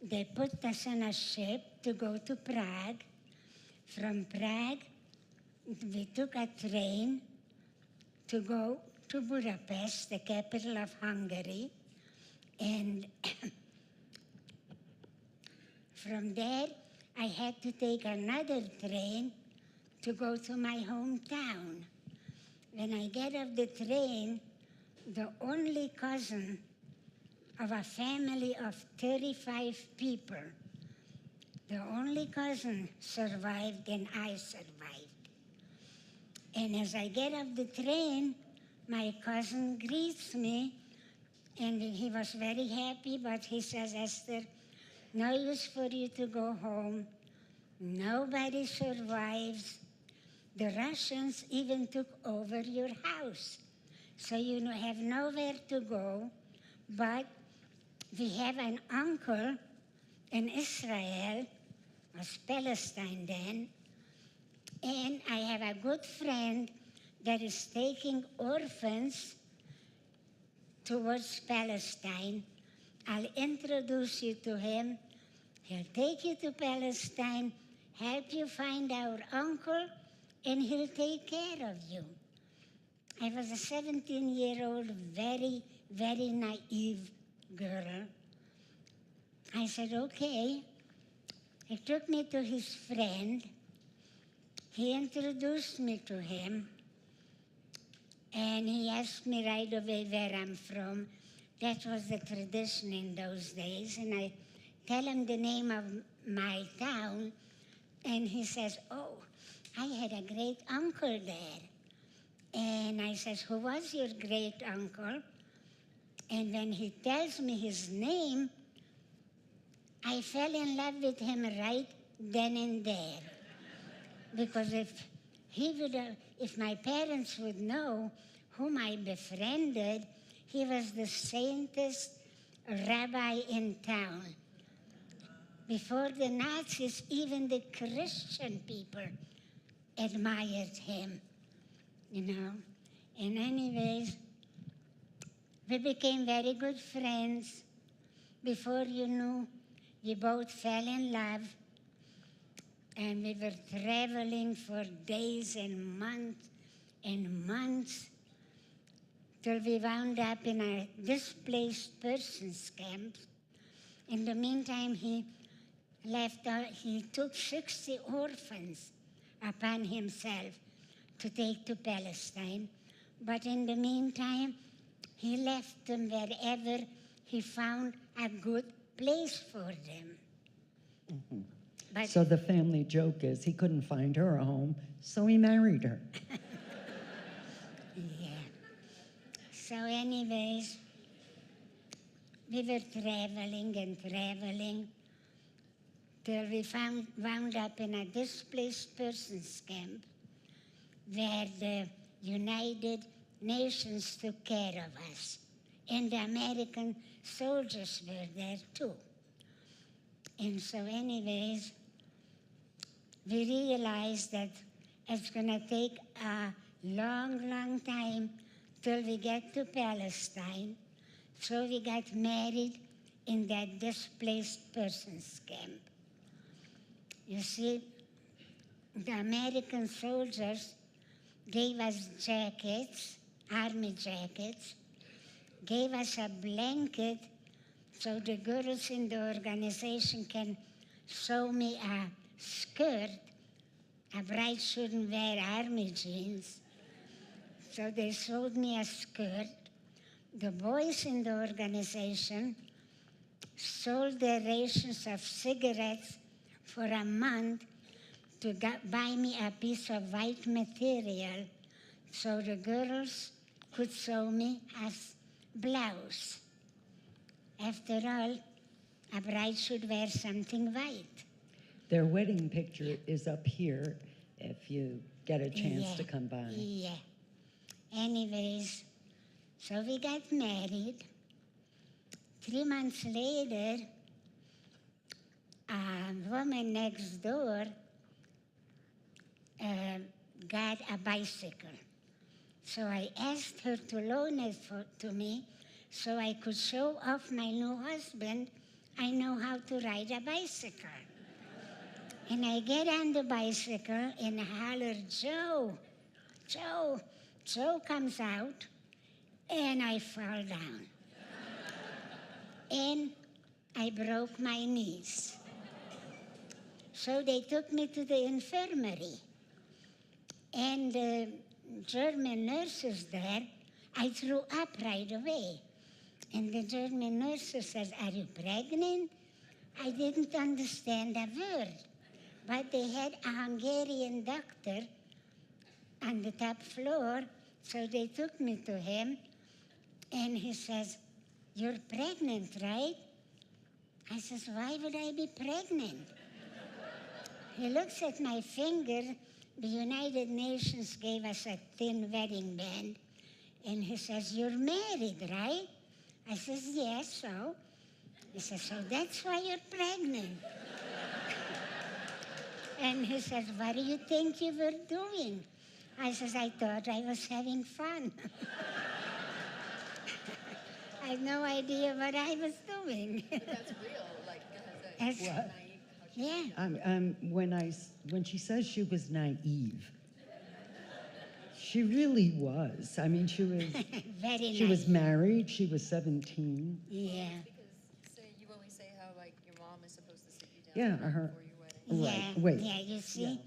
[SPEAKER 4] they put us on a ship to go to Prague. From Prague, we took a train to go to Budapest, the capital of Hungary. And from there, I had to take another train to go to my hometown. When I get off the train, the only cousin of a family of 35 people, the only cousin survived and I survived. And as I get off the train, my cousin greets me, and he was very happy, but he says, Esther, no use for you to go home. Nobody survives. The Russians even took over your house. So you have nowhere to go, but we have an uncle in Israel, was Palestine then, and I have a good friend that is taking orphans towards Palestine. I'll introduce you to him. He'll take you to Palestine, help you find our uncle, and he'll take care of you. I was a 17-year-old, very, very naive girl. I said, okay. He took me to his friend. He introduced me to him. And he asked me right away where I'm from. That was the tradition in those days. And I tell him the name of my town. And he says, oh, I had a great uncle there. And I says, who was your great uncle? And when he tells me his name, I fell in love with him right then and there. Because if my parents would know whom I befriended, he was the saintest rabbi in town. Before the Nazis, even the Christian people admired him, And anyways, we became very good friends. Before you knew, we both fell in love. And we were traveling for days and months till we wound up in a displaced persons camp. In the meantime, he took 60 orphans upon himself to take to Palestine. But in the meantime, he left them wherever he found a good place for them.
[SPEAKER 2] Mm-hmm.
[SPEAKER 4] But
[SPEAKER 2] So the family joke is he couldn't find her a home, so he married her.
[SPEAKER 4] yeah. So anyways, we were traveling till we wound up in a displaced persons camp where the United Nations took care of us. And the American soldiers were there too. And so anyways, we realized that it's going to take a long time till we get to Palestine. So we got married in that displaced persons camp. You see, the American soldiers gave us jackets, army jackets, gave us a blanket so the girls in the organization can sew me a skirt. A bride shouldn't wear army jeans. So they sewed me a skirt. The boys in the organization sold their rations of cigarettes for a month to buy me a piece of white material so the girls could sew me a blouse. After all, a bride should wear something white.
[SPEAKER 2] Their wedding picture is up here if you get a chance
[SPEAKER 4] Yeah,
[SPEAKER 2] to come by.
[SPEAKER 4] Yeah. Anyways, so we got married. 3 months later, a woman next door got a bicycle. So I asked her to loan it to me so I could show off my new husband I know how to ride a bicycle. And I get on the bicycle and holler, Joe, Joe. Joe comes out and I fall down. And I broke my knees. So they took me to the infirmary. And the German nurses there, I threw up right away. And the German nurses says, are you pregnant? I didn't understand a word. But they had a Hungarian doctor on the top floor, so they took me to him. And he says, you're pregnant, right? I says, why would I be pregnant? He looks at my finger. The United Nations gave us a thin wedding band. And he says, you're married, right? I says, yes, so. He says, so that's why you're pregnant. And he says, what do you think you were doing? I says, I thought I was having fun. I had no idea what I was doing.
[SPEAKER 3] That's real, like,
[SPEAKER 4] That's-
[SPEAKER 2] What?
[SPEAKER 4] Yeah.
[SPEAKER 2] When she says she was naive, she really was. I mean, she was
[SPEAKER 4] Very
[SPEAKER 2] she was
[SPEAKER 4] nice.
[SPEAKER 2] married. She was 17.
[SPEAKER 4] Yeah.
[SPEAKER 3] because you always say how, like, your mom is supposed to sit you down
[SPEAKER 2] Yeah,
[SPEAKER 3] before
[SPEAKER 2] her-
[SPEAKER 3] your wedding.
[SPEAKER 2] Right,
[SPEAKER 4] Yeah,
[SPEAKER 2] wait.
[SPEAKER 4] yeah, you see,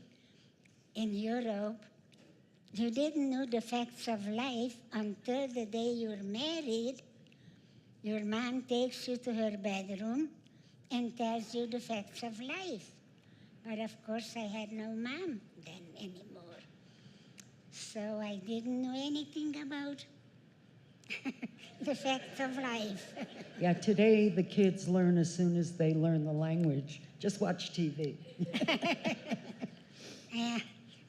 [SPEAKER 4] in Europe, you didn't know the facts of life until the day you're married. Your mom takes you to her bedroom and tells you the facts of life. But of course, I had no mom then anymore. So I didn't know anything about the facts of life.
[SPEAKER 2] Yeah, today the kids learn as soon as they learn the language. Just watch TV.
[SPEAKER 4] Yeah,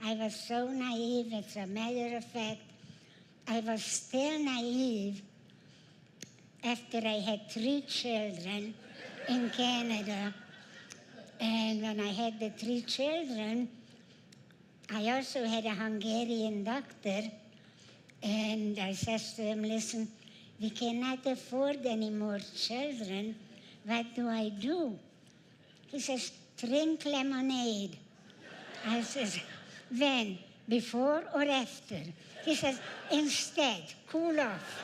[SPEAKER 4] I was so naive. It's a matter of fact, I was still naive after I had 3 children in Canada. And when I had the 3 children, I also had a Hungarian doctor. And I says to him, listen, we cannot afford any more children. What do I do? He says, drink lemonade. I says, when? Before or after? He says, instead, cool off.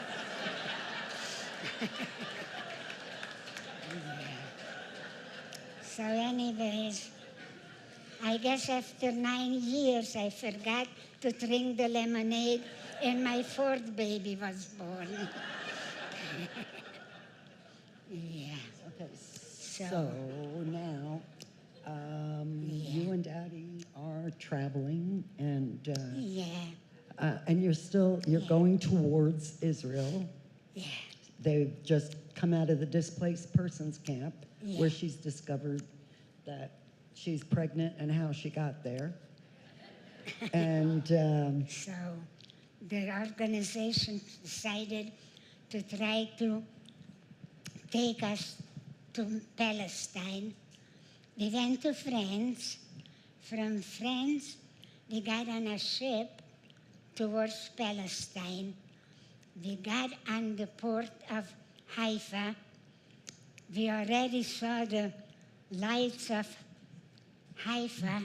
[SPEAKER 4] So anyways, I guess after 9 years, I forgot to drink the lemonade and my 4th baby was born. Yeah.
[SPEAKER 2] Okay, so now you and Daddy are traveling, and
[SPEAKER 4] Yeah.
[SPEAKER 2] you're going towards Israel.
[SPEAKER 4] Yeah.
[SPEAKER 2] They've just come out of the displaced persons camp,
[SPEAKER 4] Yeah.
[SPEAKER 2] where she's discovered that she's pregnant and how she got there. And
[SPEAKER 4] So the organization decided to try to take us to Palestine. We went to France. From France, we got on a ship towards Palestine. We got on the port of Haifa. We already saw the lights of Haifa,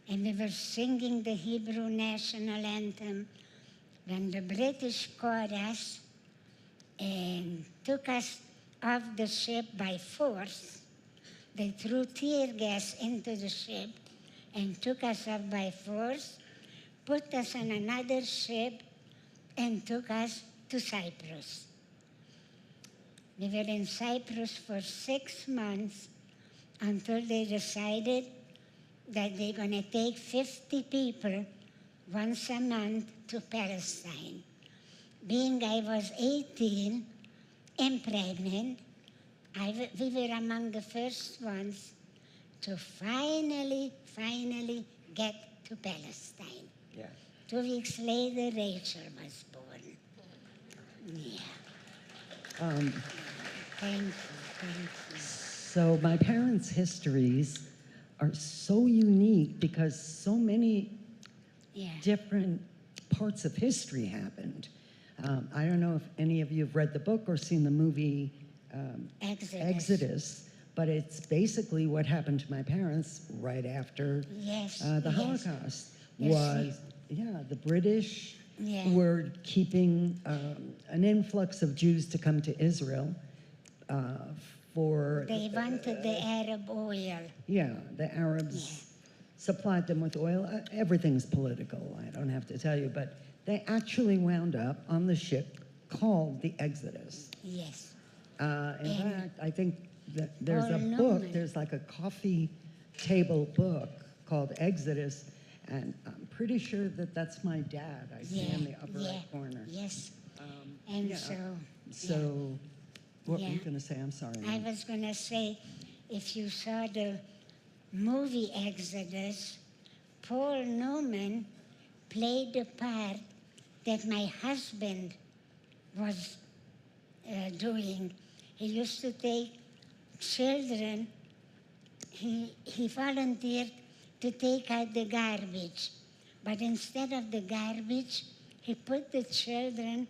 [SPEAKER 4] and we were singing the Hebrew national anthem when the British caught us and took us off the ship by force. They threw tear gas into the ship and took us off by force, put us on another ship, and took us to Cyprus. We were in Cyprus for 6 months until they decided that they're going to take 50 people once a month to Palestine. Being I was 18 and pregnant, we were among the first ones to finally get to Palestine.
[SPEAKER 2] Yeah.
[SPEAKER 4] 2 weeks later, Rachel was born. Yeah. Thank you.
[SPEAKER 2] So my parents' histories are so unique because so many
[SPEAKER 4] Yeah.
[SPEAKER 2] different parts of history happened. I don't know if any of you have read the book or seen the movie Exodus, but it's basically what happened to my parents right after
[SPEAKER 4] Yes.
[SPEAKER 2] the
[SPEAKER 4] yes.
[SPEAKER 2] Holocaust.
[SPEAKER 4] Yes,
[SPEAKER 2] Was, yeah, the British
[SPEAKER 4] Yeah.
[SPEAKER 2] were keeping an influx of Jews to come to Israel for,
[SPEAKER 4] They wanted the Arab oil.
[SPEAKER 2] yeah, the Arabs supplied them with oil. Everything's political, I don't have to tell you, but they actually wound up on the ship called the Exodus.
[SPEAKER 4] Yes.
[SPEAKER 2] In
[SPEAKER 4] And-
[SPEAKER 2] fact, I think that there's
[SPEAKER 4] Oh,
[SPEAKER 2] a
[SPEAKER 4] no,
[SPEAKER 2] book,
[SPEAKER 4] man.
[SPEAKER 2] there's like a coffee table book called Exodus, and I'm pretty sure that that's my dad. I see in the upper right corner.
[SPEAKER 4] Yes.
[SPEAKER 2] Um,
[SPEAKER 4] And
[SPEAKER 2] yeah,
[SPEAKER 4] so,
[SPEAKER 2] what were you
[SPEAKER 4] Yeah.
[SPEAKER 2] going to say? I'm sorry.
[SPEAKER 4] I was going to say, if you saw the movie Exodus, Paul Newman played the part that my husband was doing. He used to take children, he volunteered to take out the garbage. But instead of the garbage, he put the children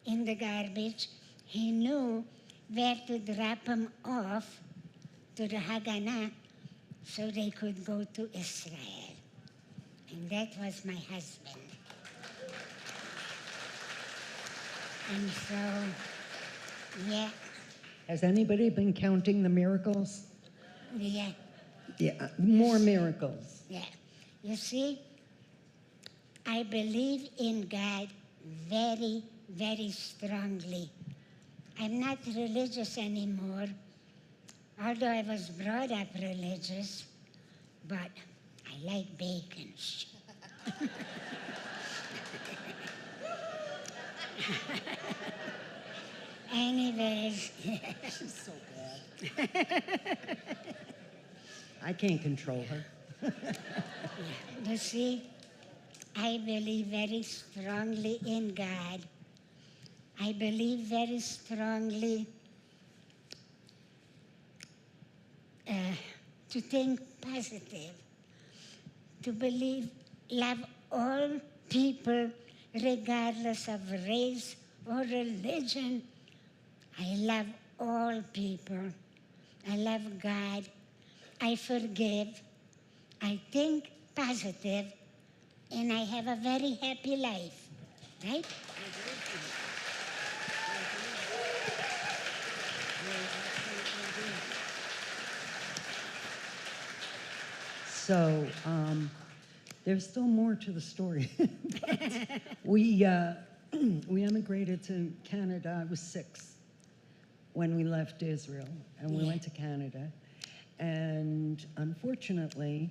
[SPEAKER 4] in the garbage. He knew where to drop them off to the Haganah so they could go to Israel. And that was my husband. And so, yeah,
[SPEAKER 2] Has anybody been counting the miracles?
[SPEAKER 4] yeah,
[SPEAKER 2] Yeah, more miracles.
[SPEAKER 4] yeah. You see, I believe in God very, very strongly. I'm not religious anymore, although I was brought up religious, but I like bacon. Anyways,
[SPEAKER 2] She's so bad. I can't control her.
[SPEAKER 4] you see, I believe very strongly in God. I believe very strongly to think positive, to believe, love all people regardless of race or religion. I love all people. I love God. I forgive. I think positive, and I have a very happy life, right?
[SPEAKER 2] So there's still more to the story. But we emigrated to Canada. I was 6 when we left Israel, and we went to Canada. And unfortunately,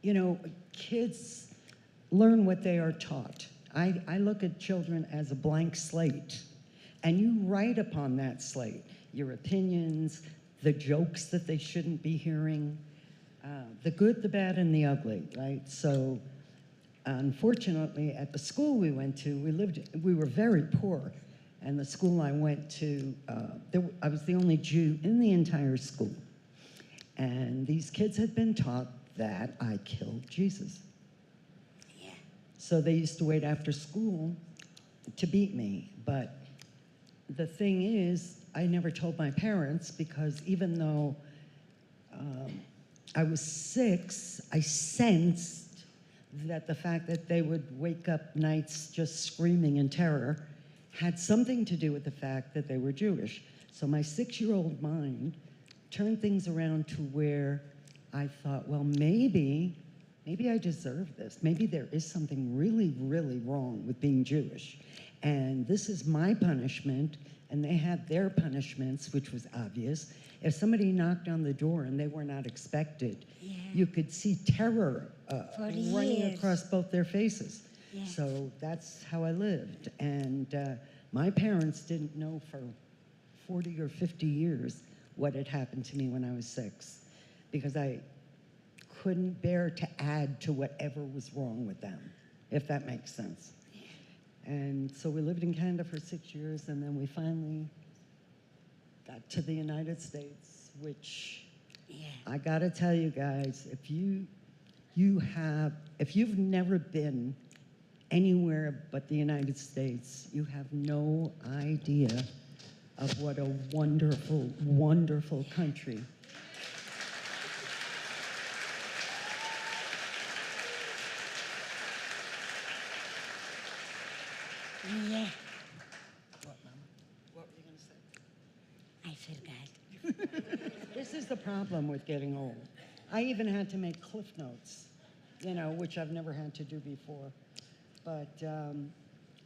[SPEAKER 2] you know, kids learn what they are taught. I look at children as a blank slate, and you write upon that slate your opinions, the jokes that they shouldn't be hearing, the good, the bad, and the ugly, right? So unfortunately, at the school we went to, we were very poor, and the school I went to, I was the only Jew in the entire school. And these kids had been taught that I killed Jesus.
[SPEAKER 4] Yeah.
[SPEAKER 2] So they used to wait after school to beat me. But the thing is, I never told my parents because even though I was 6, I sensed that the fact that they would wake up nights just screaming in terror had something to do with the fact that they were Jewish. So my 6-year-old mind turned things around to where I thought, well, maybe I deserve this. Maybe there is something really, really wrong with being Jewish. And this is my punishment, and they had their punishments, which was obvious. If somebody knocked on the door and they were not expected,
[SPEAKER 4] Yeah.
[SPEAKER 2] you could see terror
[SPEAKER 4] For
[SPEAKER 2] running
[SPEAKER 4] years.
[SPEAKER 2] across both their faces.
[SPEAKER 4] Yeah.
[SPEAKER 2] So that's how I lived. And my parents didn't know for 40 or 50 years what had happened to me when I was 6, because I couldn't bear to add to whatever was wrong with them, if that makes sense. And so we lived in Canada for 6 years, and then we finally got to the United States, which
[SPEAKER 4] Yeah.
[SPEAKER 2] I gotta tell you guys, if you've never been anywhere but the United States, you have no idea of what a wonderful, wonderful country.
[SPEAKER 4] Yeah.
[SPEAKER 2] What, Mama? What were you gonna say?
[SPEAKER 4] I forgot.
[SPEAKER 2] This is the problem with getting old. I even had to make cliff notes, which I've never had to do before. But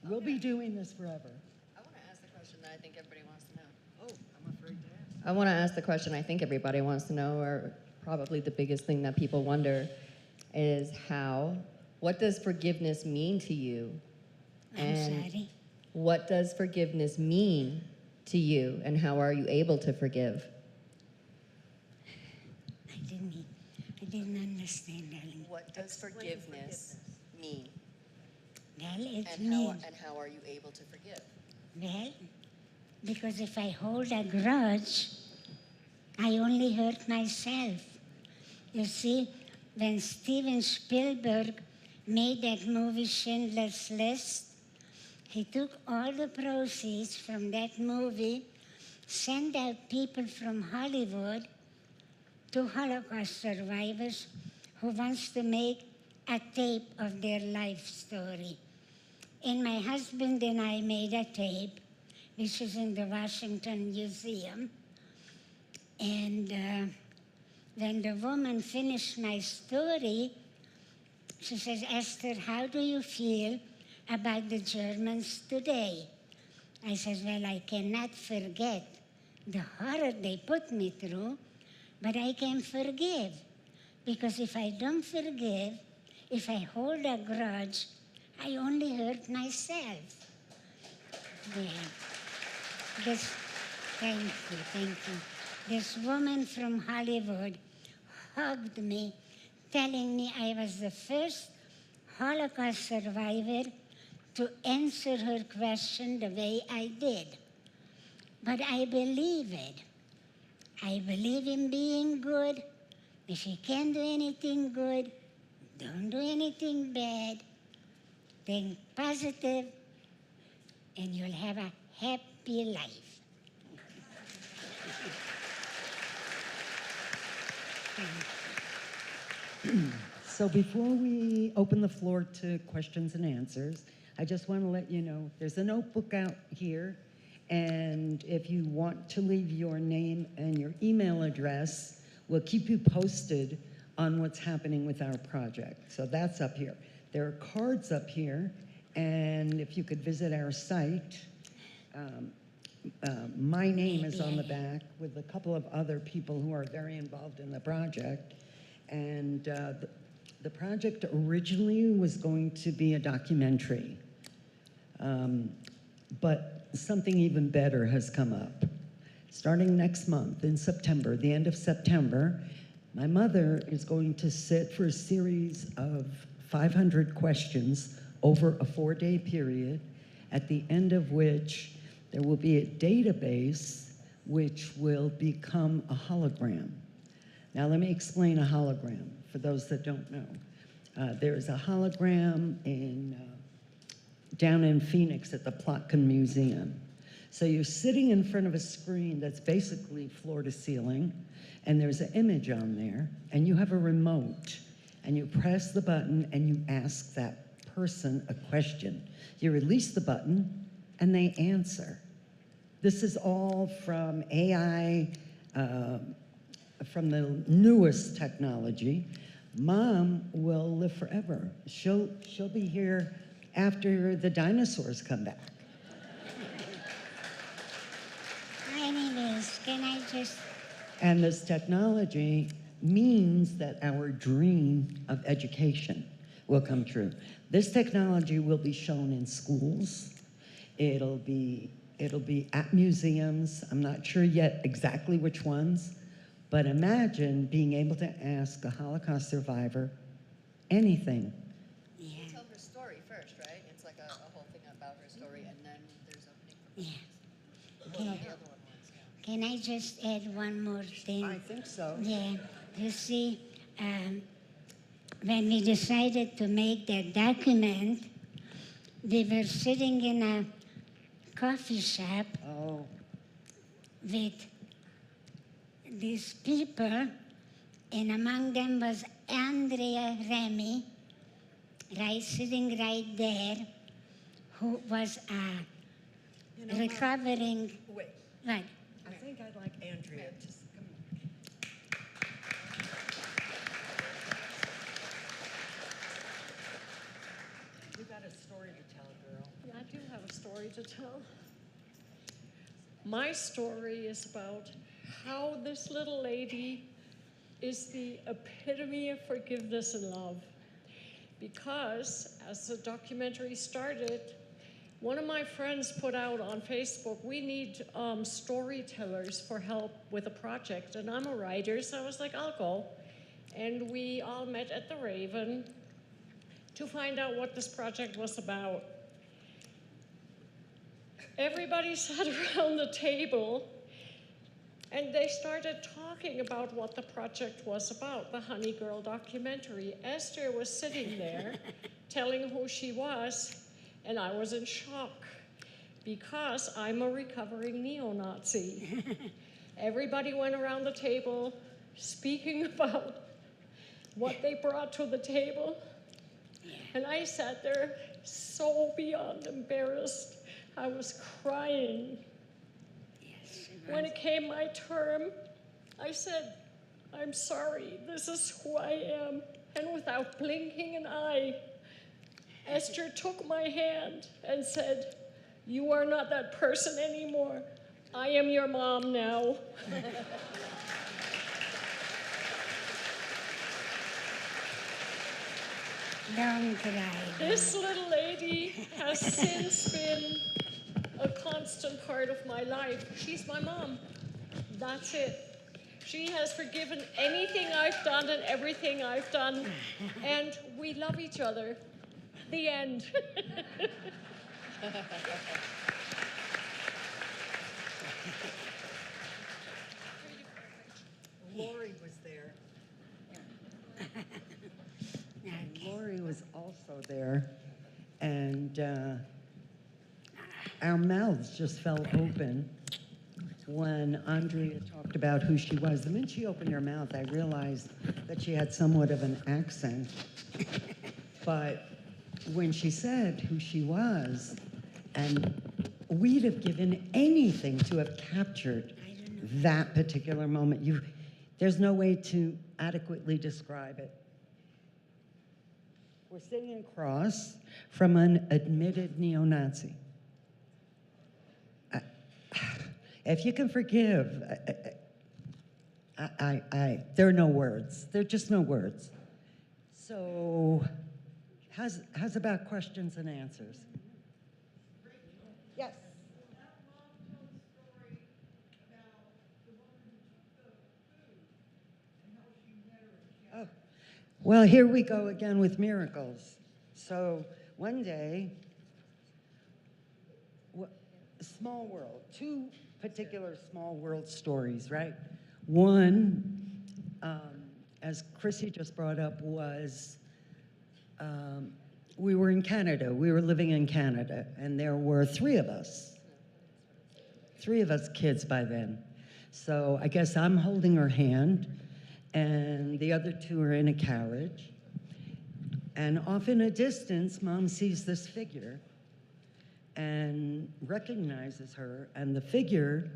[SPEAKER 2] we'll be doing this forever.
[SPEAKER 1] I want to ask the question that I think everybody wants to know.
[SPEAKER 2] Oh, I'm afraid to ask.
[SPEAKER 1] I want to ask the question I think everybody wants to know, or probably the biggest thing that people wonder, is what does forgiveness mean to you?
[SPEAKER 4] I'm sorry.
[SPEAKER 1] What does forgiveness mean to you, and how are you able to forgive?
[SPEAKER 4] I didn't understand, darling.
[SPEAKER 1] What does forgiveness mean?
[SPEAKER 4] Well, it means,
[SPEAKER 1] how are you able to forgive?
[SPEAKER 4] well, because if I hold a grudge, I only hurt myself. You see, when Steven Spielberg made that movie Schindler's List, he took all the proceeds from that movie, sent out people from Hollywood to Holocaust survivors who wants to make a tape of their life story. And my husband and I made a tape, which is in the Washington Museum. And when the woman finished my story, she says, Esther, how do you feel about the Germans today? I says, well, I cannot forget the horror they put me through, but I can forgive. Because if I don't forgive, if I hold a grudge, I only hurt myself. Yeah. Thank you. This woman from Hollywood hugged me, telling me I was the first Holocaust survivor to answer her question the way I did. But I believe it. I believe in being good. If you can't do anything good, don't do anything bad. Think positive, and you'll have a happy life.
[SPEAKER 2] So before we open the floor to questions and answers, I just want to let you know there's a notebook out here, and if you want to leave your name and your email address, we'll keep you posted on what's happening with our project. So that's up here. There are cards up here, and if you could visit our site, my name is on the back with a couple of other people who are very involved in the project. And the project originally was going to be a documentary, but something even better has come up. Starting next month in September, the end of September, my mother is going to sit for a series of 500 questions over a 4-day period, at the end of which there will be a database which will become a hologram. Now let me explain a hologram for those that don't know. There's a hologram down in Phoenix at the Plotkin Museum. So you're sitting in front of a screen that's basically floor to ceiling, and there's an image on there, and you have a remote, and you press the button and you ask that person a question. You release the button and they answer. This is all from AI, from the newest technology. Mom will live forever. She'll be here after the dinosaurs come back.
[SPEAKER 4] Can I just,
[SPEAKER 2] And this technology means that our dream of education will come true. This technology will be shown in schools. It'll be at museums. I'm not sure yet exactly which ones, but imagine being able to ask a Holocaust survivor anything.
[SPEAKER 4] yeah,
[SPEAKER 1] Tell her story first, right? It's like a whole thing about her story, and then there's opening for
[SPEAKER 4] yeah. Can I just add one more thing?
[SPEAKER 2] I think so.
[SPEAKER 4] Yeah, you see, when we decided to make that document, we were sitting in a coffee shop
[SPEAKER 2] Oh,
[SPEAKER 4] with these people, and among them was Andrea Remy, right, sitting right there, who was recovering.
[SPEAKER 2] wait.
[SPEAKER 4] What?
[SPEAKER 2] I think I'd like Andrea to come. You got a story to tell, girl.
[SPEAKER 3] I do have a story to tell. My story is about how this little lady is the epitome of forgiveness and love. Because as the documentary started, one of my friends put out on Facebook, we need storytellers for help with a project. And I'm a writer, so I was like, I'll go. And we all met at the Raven to find out what this project was about. Everybody sat around the table and they started talking about what the project was about, the Honey Girl documentary. Esther was sitting there telling who she was, and I was in shock because I'm a recovering neo-Nazi. Everybody went around the table speaking about what they brought to the table, and I sat there so beyond embarrassed. I was crying. When it came my turn, I said, I'm sorry, this is who I am. And without blinking an eye, Esther took my hand and said, you are not that person anymore. I am your mom now.
[SPEAKER 4] Don't cry.
[SPEAKER 3] This little lady has since been a constant part of my life. She's my mom. That's it. She has forgiven anything I've done and everything I've done, and we love each other. The end.
[SPEAKER 2] Lori was there. Lori was also there, and our mouths just fell open when Andrea talked about who she was. The minute she opened her mouth, I realized that she had somewhat of an accent. But when she said who she was, and we'd have given anything to have captured that particular moment. There's no way to adequately describe it. We're sitting across from an admitted neo-Nazi. If you can forgive, there are no words. There are just no words. So, how's about questions and answers? Yes. Oh, well, here we go again with miracles. So one day, small world, two particular small world stories, right? One, as Chrissy just brought up, was we were in Canada. We were living in Canada, and there were three of us kids by then. So I guess I'm holding her hand, and the other two are in a carriage. And off in a distance, Mom sees this figure and recognizes her, and the figure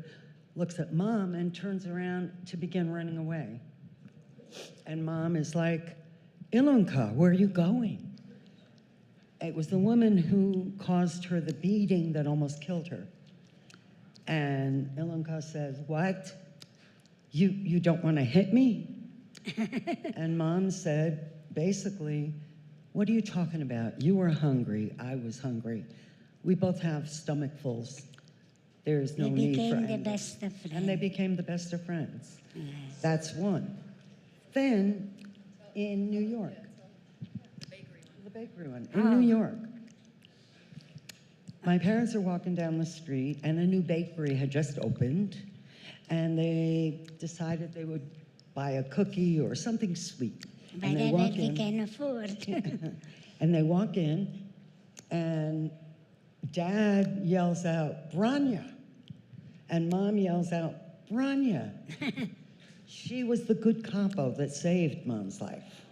[SPEAKER 2] looks at Mom and turns around to begin running away. And Mom is like, Ilonka, where are you going? It was the woman who caused her the beating that almost killed her. And Ilonka says, what? You don't want to hit me? And Mom said, basically, what are you talking about? You were hungry. I was hungry. We both have stomachfuls. There's no
[SPEAKER 4] They
[SPEAKER 2] need for
[SPEAKER 4] became the
[SPEAKER 2] anger.
[SPEAKER 4] best of friends.
[SPEAKER 2] And they became the best of friends.
[SPEAKER 4] Yes.
[SPEAKER 2] That's one. Then in New York, the bakery one, in New York, my parents are walking down the street and a new bakery had just opened, and they decided they would buy a cookie or something sweet. And they
[SPEAKER 4] Whatever
[SPEAKER 2] walk
[SPEAKER 4] they
[SPEAKER 2] in,
[SPEAKER 4] can afford.
[SPEAKER 2] and they walk in, and Dad yells out, Branya. And Mom yells out, Branya. She was the good capo that saved Mom's life.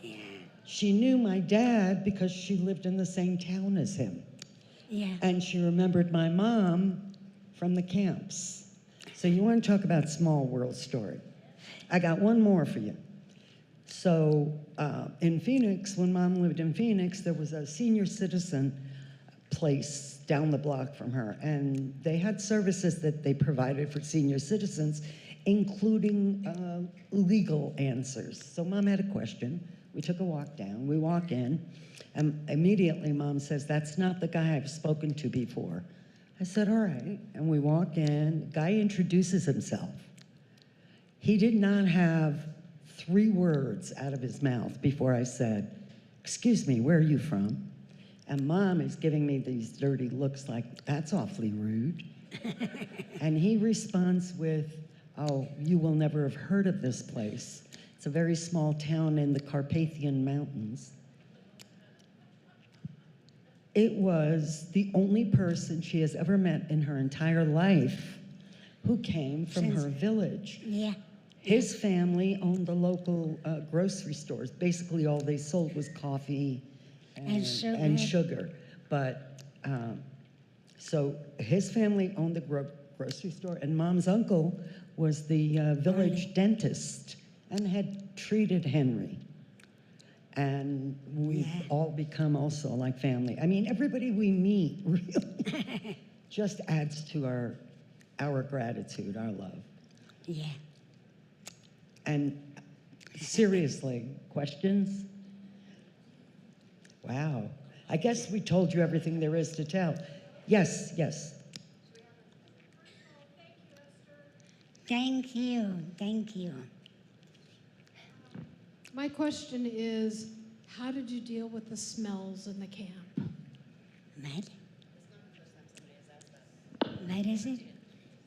[SPEAKER 4] Yeah.
[SPEAKER 2] She knew my dad because she lived in the same town as him.
[SPEAKER 4] Yeah.
[SPEAKER 2] And she remembered my mom from the camps. So you want to talk about small world story. I got one more for you. So in Phoenix, when Mom lived in Phoenix, there was a senior citizen place down the block from her. And they had services that they provided for senior citizens, including legal answers. So Mom had a question. We took a walk down. We walk in. And immediately Mom says, that's not the guy I've spoken to before. I said, all right. And we walk in. The guy introduces himself. He did not have 3 words out of his mouth before I said, excuse me, where are you from? And Mom is giving me these dirty looks like, that's awfully rude. And he responds with, oh, you will never have heard of this place. It's a very small town in the Carpathian Mountains. It was the only person she has ever met in her entire life who came from her village.
[SPEAKER 4] Yeah.
[SPEAKER 2] His family owned the local grocery stores. Basically, all they sold was coffee and sugar. But so his family owned the grocery store, and Mom's uncle was the village dentist and had treated Henry. And we've all become also like family. I mean, everybody we meet really just adds to our gratitude, our love.
[SPEAKER 4] Yeah.
[SPEAKER 2] And seriously, questions? Wow. I guess we told you everything there is to tell. Yes, yes.
[SPEAKER 4] Thank you. Thank you.
[SPEAKER 5] My question is, how did you deal with the smells in the camp?
[SPEAKER 4] What? What is it?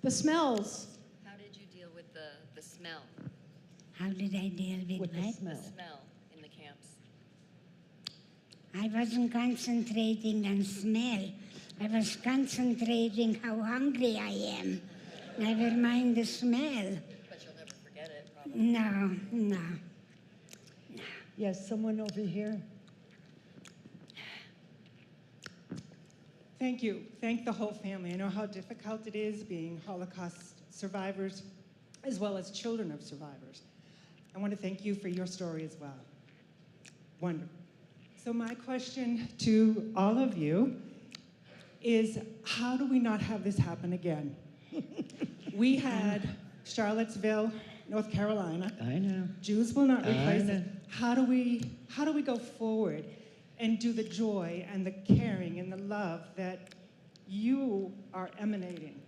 [SPEAKER 5] The smells.
[SPEAKER 1] How did you deal with the smell?
[SPEAKER 4] How did I deal with
[SPEAKER 2] With the
[SPEAKER 4] what?
[SPEAKER 2] smell.
[SPEAKER 1] Smell in the camps.
[SPEAKER 4] I wasn't concentrating on smell. I was concentrating how hungry I am. Never mind the smell.
[SPEAKER 1] But you'll never forget it, probably.
[SPEAKER 4] No, no.
[SPEAKER 2] Yes, someone over here.
[SPEAKER 6] Thank you. Thank the whole family. I know how difficult it is being Holocaust survivors as well as children of survivors. I want to thank you for your story as well. Wonderful. So my question to all of you is, how do we not have this happen again? We had Charlottesville, North Carolina.
[SPEAKER 2] I know.
[SPEAKER 6] Jews will not replace
[SPEAKER 2] know.
[SPEAKER 6] it. How do we go forward and do the joy and the caring and the love that you are emanating?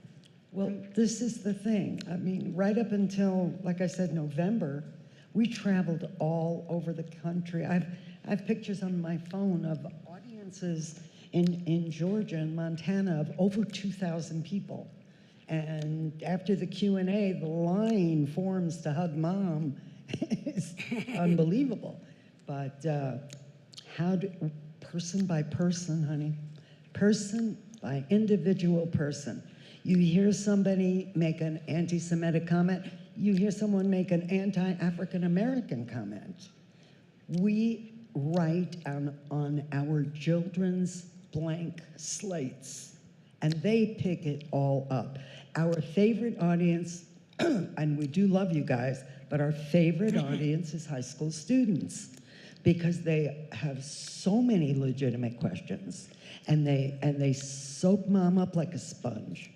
[SPEAKER 2] Well, this is the thing. I mean, right up until, like I said, November, we traveled all over the country. I have pictures on my phone of audiences in Georgia and Montana of over 2,000 people. And after the Q&A, the line forms to hug Mom is unbelievable. But person by person, honey, person by individual person. You hear somebody make an anti-Semitic comment, you hear someone make an anti-African American comment. We write on our children's blank slates, and they pick it all up. Our favorite audience, and we do love you guys, but our favorite audience is high school students, because they have so many legitimate questions, and they soak Mom up like a sponge.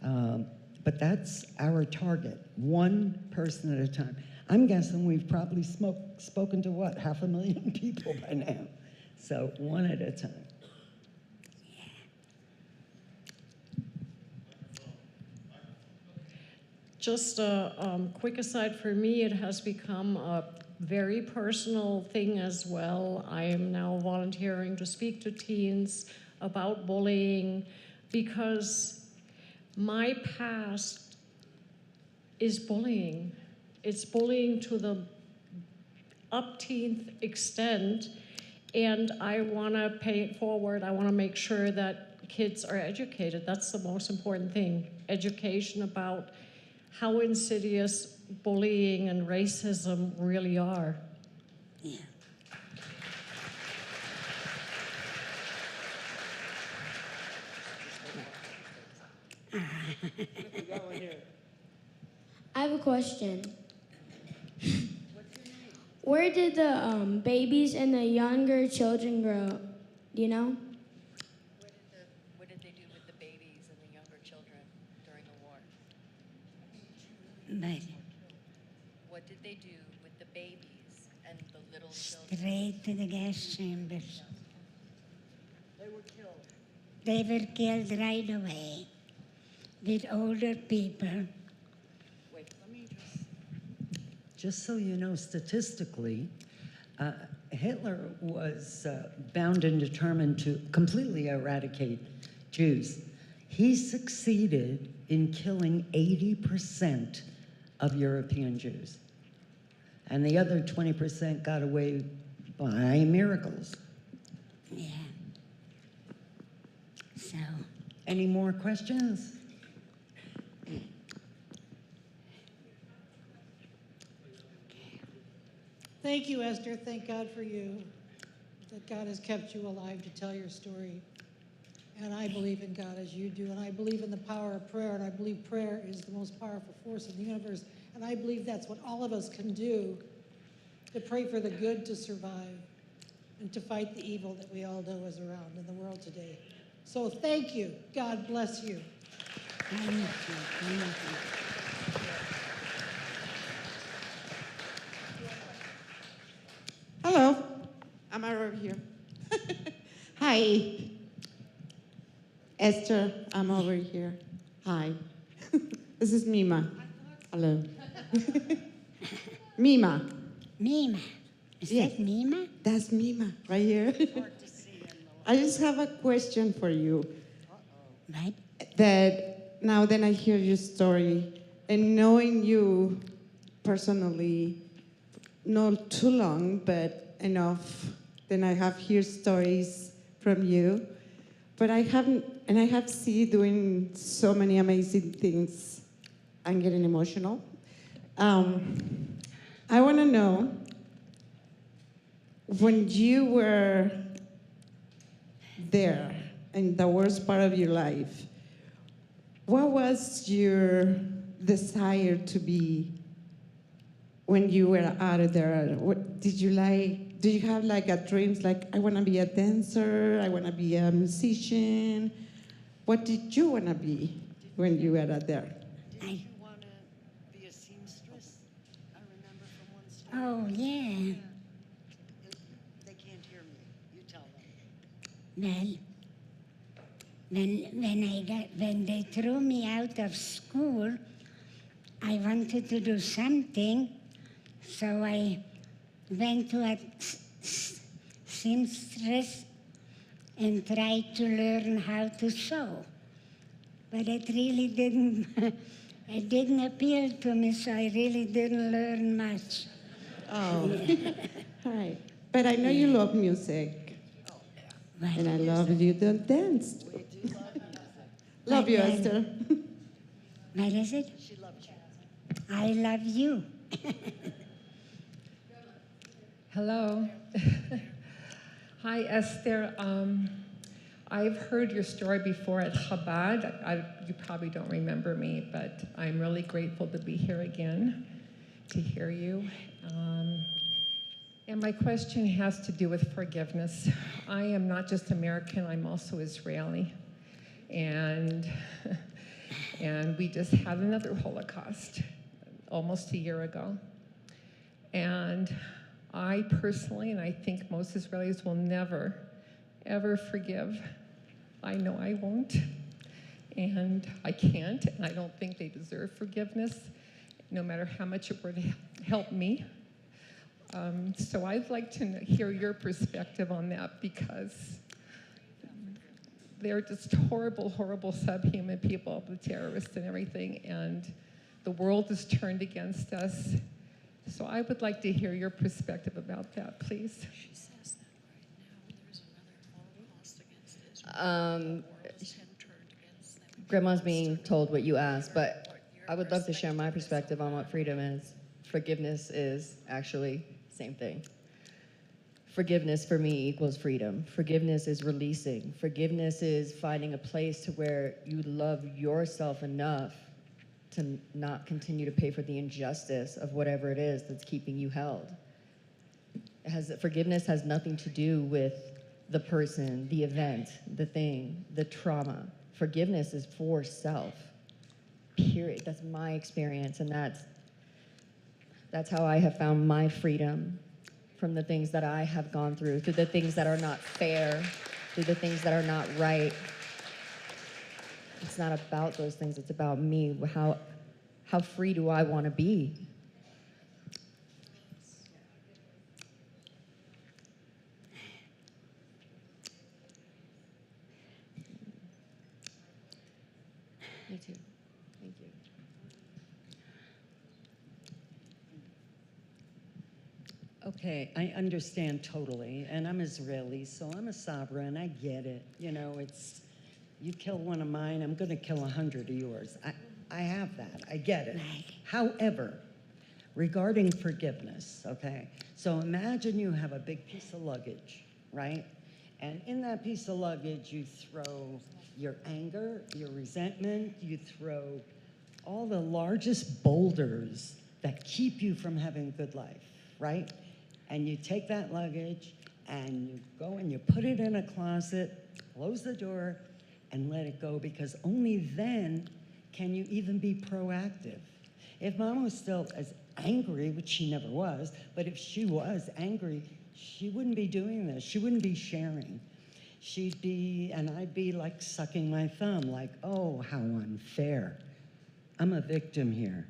[SPEAKER 2] But that's our target, one person at a time. I'm guessing we've probably spoken to what, 500,000 people by now. So one at a time.
[SPEAKER 3] Just a quick aside for me, it has become a very personal thing as well. I am now volunteering to speak to teens about bullying because my past is bullying. It's bullying to the upteenth extent, and I want to pay it forward. I want to make sure that kids are educated. That's the most important thing. Education about how insidious bullying and racism really are.
[SPEAKER 4] Yeah.
[SPEAKER 7] I have a question. Where did the babies and the younger children grow? Do you know?
[SPEAKER 1] What did they do with the babies and the younger children during the war?
[SPEAKER 4] But
[SPEAKER 1] What did they do with the babies and the little children?
[SPEAKER 4] straight to the gas chambers.
[SPEAKER 1] They were killed.
[SPEAKER 4] They were killed right away with older people.
[SPEAKER 1] Wait, let me
[SPEAKER 2] Just so you know, statistically, Hitler was bound and determined to completely eradicate Jews. He succeeded in killing 80% of European Jews. And the other 20% got away by miracles.
[SPEAKER 4] Yeah. So,
[SPEAKER 2] Any more questions?
[SPEAKER 5] Thank you, Esther. Thank God for you, that God has kept you alive to tell your story. And I believe in God as you do, and I believe in the power of prayer, and I believe prayer is the most powerful force in the universe. And I believe that's what all of us can do, to pray for the good to survive and to fight the evil that we all know is around in the world today. So thank you. God bless you.
[SPEAKER 4] thank you, thank you.
[SPEAKER 8] Hello, I'm over here. Hi, Esther, I'm over here. Hi, this is Mima. Hello. Mima.
[SPEAKER 4] Mima. Is
[SPEAKER 8] Yeah.
[SPEAKER 4] that Mima?
[SPEAKER 8] That's Mima right here. I just have a question for you.
[SPEAKER 4] Right?
[SPEAKER 8] That now then I hear your story, and knowing you personally, not too long, but enough, then I have heard stories from you. But I haven't, and I have seen you doing so many amazing things. I'm getting emotional. I want to know, when you were there in the worst part of your life, what was your desire to be when you were out of there? What did you like? Do you have like a dreams like, I want to be a dancer, I want to be a musician? What did you want to be when you were out there?
[SPEAKER 4] I,
[SPEAKER 2] You want to be a seamstress? I remember from one story.
[SPEAKER 4] oh, yeah.
[SPEAKER 2] They can't hear me. You tell them.
[SPEAKER 4] Well, when they threw me out of school, I wanted to do something, so I went to a seamstress and tried to learn how to sew. But it really didn't, it didn't appeal to me, so I really didn't learn much.
[SPEAKER 8] Oh, all right. But I know you love music,
[SPEAKER 4] But
[SPEAKER 8] and I love you to dance. Love you, Esther.
[SPEAKER 4] what is it?
[SPEAKER 2] She loves you.
[SPEAKER 4] I love you.
[SPEAKER 9] Hello. Hi, Esther. I've heard your story before at Chabad. You probably don't remember me, but I'm really grateful to be here again to hear you. And my question has to do with forgiveness. I am not just American, I'm also Israeli. And And we just had another Holocaust almost a year ago. And I personally, and I think most Israelis will never, ever forgive. I know I won't, and I can't, and I don't think they deserve forgiveness, no matter how much it would help me. So I'd like to hear your perspective on that, because they're just horrible, horrible subhuman people, the terrorists and everything, and the world is turned against us. So I would like to hear your perspective about that, please.
[SPEAKER 3] She says that right now. There's another Holocaust against Israel. The world is turned against them.
[SPEAKER 1] Grandma's being told what you asked, but I would love to share my perspective on what freedom is. Forgiveness is actually the same thing. Forgiveness for me equals freedom. Forgiveness is releasing. Forgiveness is finding a place to where you love yourself enough to not continue to pay for the injustice of whatever it is that's keeping you held. Forgiveness has nothing to do with the person, the event, the thing, the trauma. Forgiveness is for self, period. That's my experience, and that's how I have found my freedom from the things that I have gone through the things that are not fair, through the things that are not right. It's not about those things, it's about me. How free do I want to be? Me too. Thank you.
[SPEAKER 2] Okay, I understand totally, and I'm Israeli, so I'm a sabra, and I get it. You know, it's, you kill one of mine, I'm gonna kill 100 of yours. I have that, I get it. However, regarding forgiveness, okay, so imagine you have a big piece of luggage, right? And in that piece of luggage, you throw your anger, your resentment, you throw all the largest boulders that keep you from having a good life, right? And you take that luggage and you go and you put it in a closet, close the door, and let it go, because only then can you even be proactive. If Mom was still as angry, which she never was, but if she was angry, she wouldn't be doing this. She wouldn't be sharing. She'd be, and I'd be like sucking my thumb, like, oh, how unfair. I'm a victim here.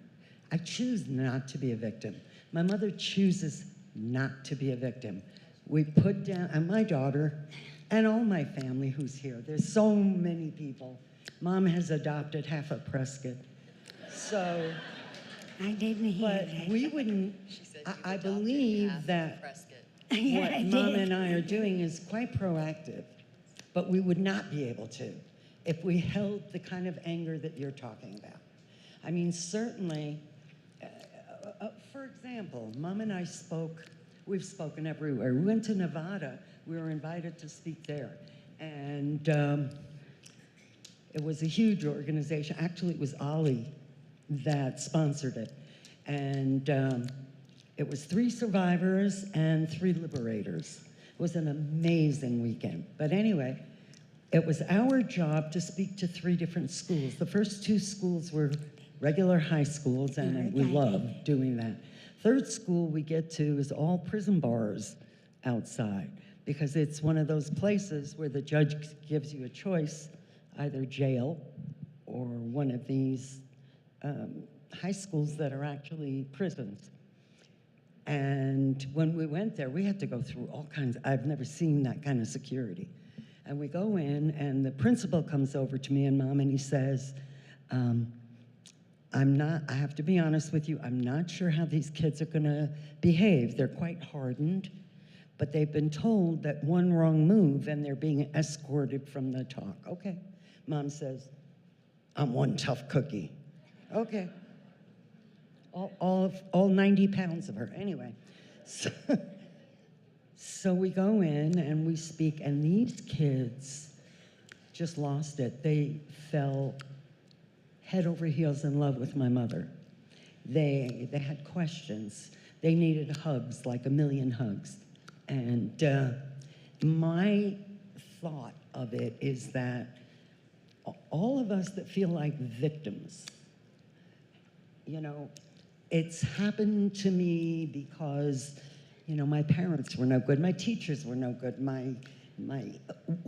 [SPEAKER 2] I choose not to be a victim. My mother chooses not to be a victim. We put down, and my daughter, and all my family who's here, there's so many people. Mom has adopted half of Prescott. So,
[SPEAKER 4] I didn't hear
[SPEAKER 2] but
[SPEAKER 4] that.
[SPEAKER 2] we wouldn't, I believe that
[SPEAKER 4] Yeah,
[SPEAKER 2] what
[SPEAKER 4] I
[SPEAKER 2] Mom
[SPEAKER 4] did.
[SPEAKER 2] and I are doing is quite proactive, but we would not be able to if we held the kind of anger that you're talking about. I mean, certainly, for example, Mom and I spoke, we've spoken everywhere. We went to Nevada, we were invited to speak there. And it was a huge organization. Actually, it was Ali that sponsored it. And it was 3 survivors and 3 liberators. It was an amazing weekend. But anyway, it was our job to speak to 3 different schools. The first 2 schools were regular high schools, and we loved doing that. 3rd school we get to is all prison bars outside, because it's one of those places where the judge gives you a choice, either jail or one of these high schools that are actually prisons. And when we went there, we had to go through all kinds, I've never seen that kind of security. And we go in, and the principal comes over to me and Mom, and he says, I have to be honest with you, I'm not sure how these kids are gonna behave. They're quite hardened, but they've been told that one wrong move and they're being escorted from the talk. Okay. Mom says, I'm one tough cookie. Okay. All 90 pounds of her. Anyway, so we go in and we speak, and these kids just lost it. They fell head over heels in love with my mother. They had questions. They needed hugs, like a million hugs. And my thought of it is that all of us that feel like victims. You know, it's happened to me because, you know, my parents were no good, my teachers were no good, my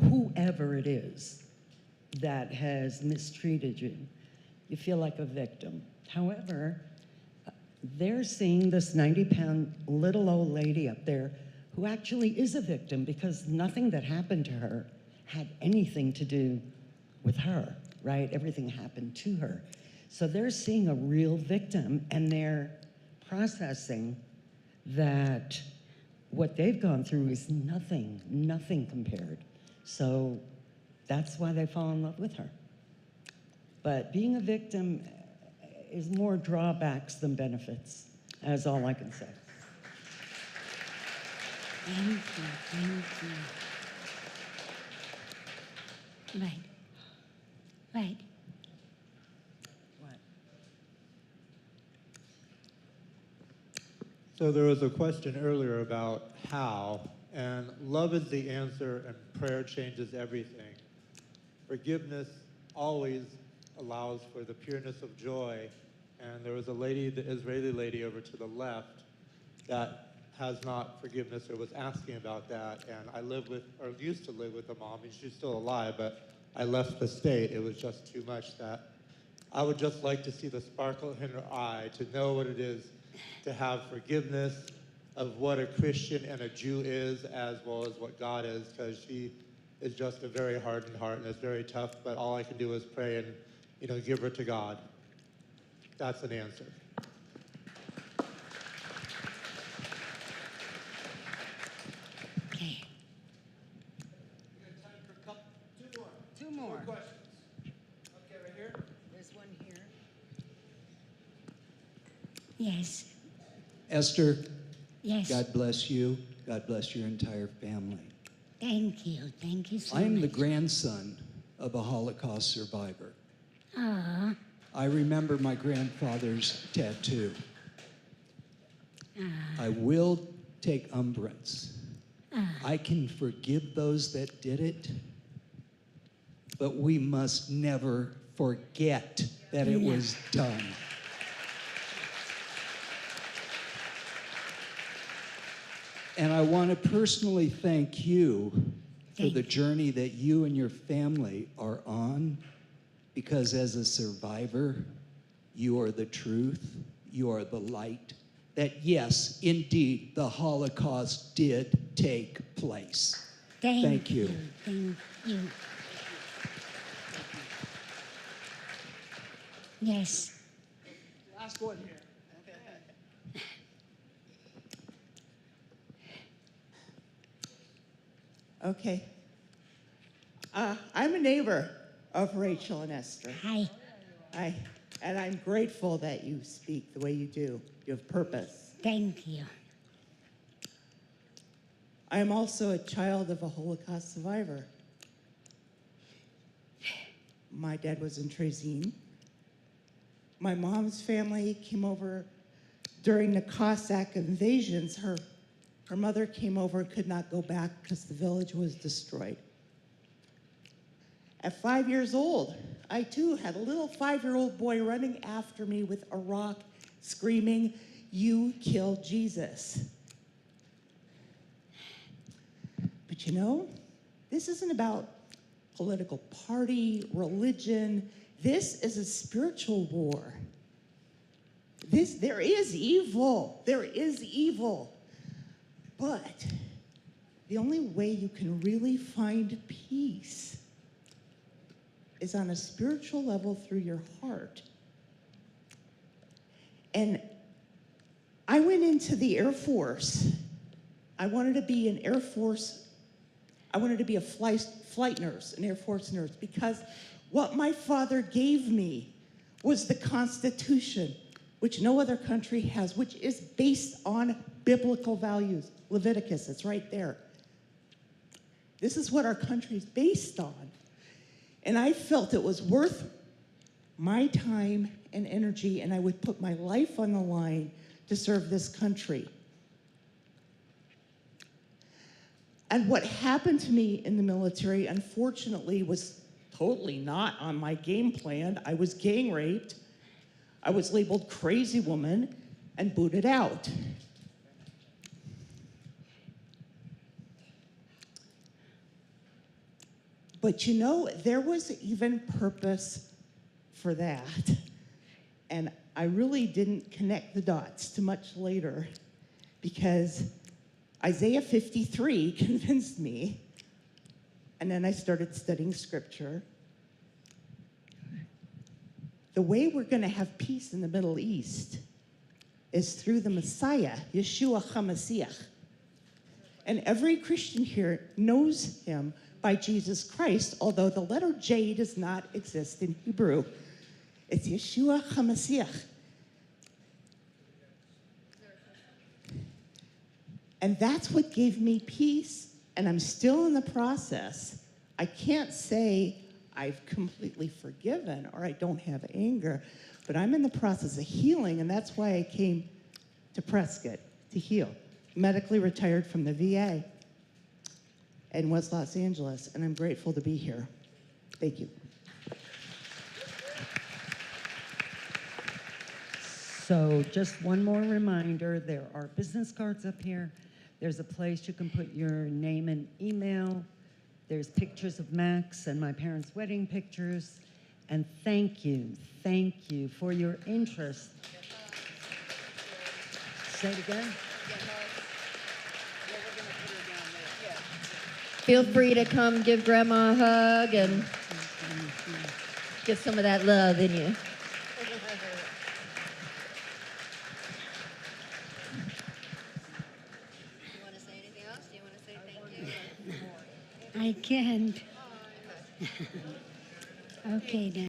[SPEAKER 2] whoever it is that has mistreated you, you feel like a victim. However, they're seeing this 90-pound little old lady up there who actually is a victim because nothing that happened to her had anything to do with her, right? Everything happened to her. So they're seeing a real victim, and they're processing that what they've gone through is nothing compared. So that's why they fall in love with her. But being a victim is more drawbacks than benefits. That's all I can say.
[SPEAKER 4] Thank you, thank you. Right. Right.
[SPEAKER 2] What?
[SPEAKER 10] So there was a question earlier about how, and love is the answer, and prayer changes everything. Forgiveness always allows for the pureness of joy, and there was a lady, the Israeli lady over to the left, that has not forgiveness or was asking about that, and I live with, or used to live with a mom, and she's still alive, but I left the state. It was just too much that I would just like to see the sparkle in her eye, to know what it is to have forgiveness of what a Christian and a Jew is, as well as what God is, because she is just a very hardened heart, and it's very tough, but all I can do is pray and, you know, give her to God. That's an answer.
[SPEAKER 4] Okay.
[SPEAKER 2] Two more.
[SPEAKER 10] Questions?
[SPEAKER 2] Okay, right here. There's one here.
[SPEAKER 4] Yes.
[SPEAKER 11] Esther,
[SPEAKER 4] Yes.
[SPEAKER 11] God bless you. God bless your entire family.
[SPEAKER 4] Thank you. Thank you so
[SPEAKER 11] I am
[SPEAKER 4] much.
[SPEAKER 11] the grandson of a Holocaust survivor.
[SPEAKER 4] Aw.
[SPEAKER 11] I remember my grandfather's tattoo. I will take umbrance. I can forgive those that did it, but we must never forget that it was done. And I want to personally thank you for the journey that you and your family are on, because as a survivor, you are the truth, you are the light, that yes, indeed, the Holocaust did take place. Thank you.
[SPEAKER 4] Thank you. Yes.
[SPEAKER 10] Last one here.
[SPEAKER 12] Okay. I'm a neighbor of Rachel and Esther.
[SPEAKER 4] Hi.
[SPEAKER 12] And I'm grateful that you speak the way you do. You have purpose.
[SPEAKER 4] Thank you.
[SPEAKER 12] I am also a child of a Holocaust survivor. My dad was in Trezin. My mom's family came over during the Cossack invasions. Her mother came over and could not go back because the village was destroyed. At 5 years old, I too had a little 5-year-old boy running after me with a rock, screaming, "You killed Jesus." But you know, this isn't about political party, religion. This is a spiritual war. There is evil. There is evil. But the only way you can really find peace is on a spiritual level through your heart. And I went into the Air Force. I wanted to be an Air Force, I wanted to be a flight nurse, an Air Force nurse, because what my father gave me was the Constitution, which no other country has, which is based on biblical values. Leviticus, it's right there. This is what our country is based on. And I felt it was worth my time and energy, and I would put my life on the line to serve this country. And what happened to me in the military, unfortunately, was totally not on my game plan. I was gang raped. I was labeled crazy woman and booted out. But you know, there was even purpose for that. And I really didn't connect the dots too much later because Isaiah 53 convinced me. And then I started studying scripture. The way we're going to have peace in the Middle East is through the Messiah, Yeshua HaMashiach. And every Christian here knows him by Jesus Christ, although the letter J does not exist in Hebrew. It's Yeshua HaMashiach. And that's what gave me peace, and I'm still in the process. I can't say I've completely forgiven or I don't have anger, but I'm in the process of healing, and that's why I came to Prescott to heal. Medically retired from the VA in West Los Angeles, and I'm grateful to be here. Thank you.
[SPEAKER 2] So just one more reminder, there are business cards up here. There's a place you can put your name and email. There's pictures of Max and my parents' wedding pictures. And thank you for your interest. Say it again.
[SPEAKER 1] Feel free to come give Grandma a hug and get some of that love in you.
[SPEAKER 4] I can't. Okay then.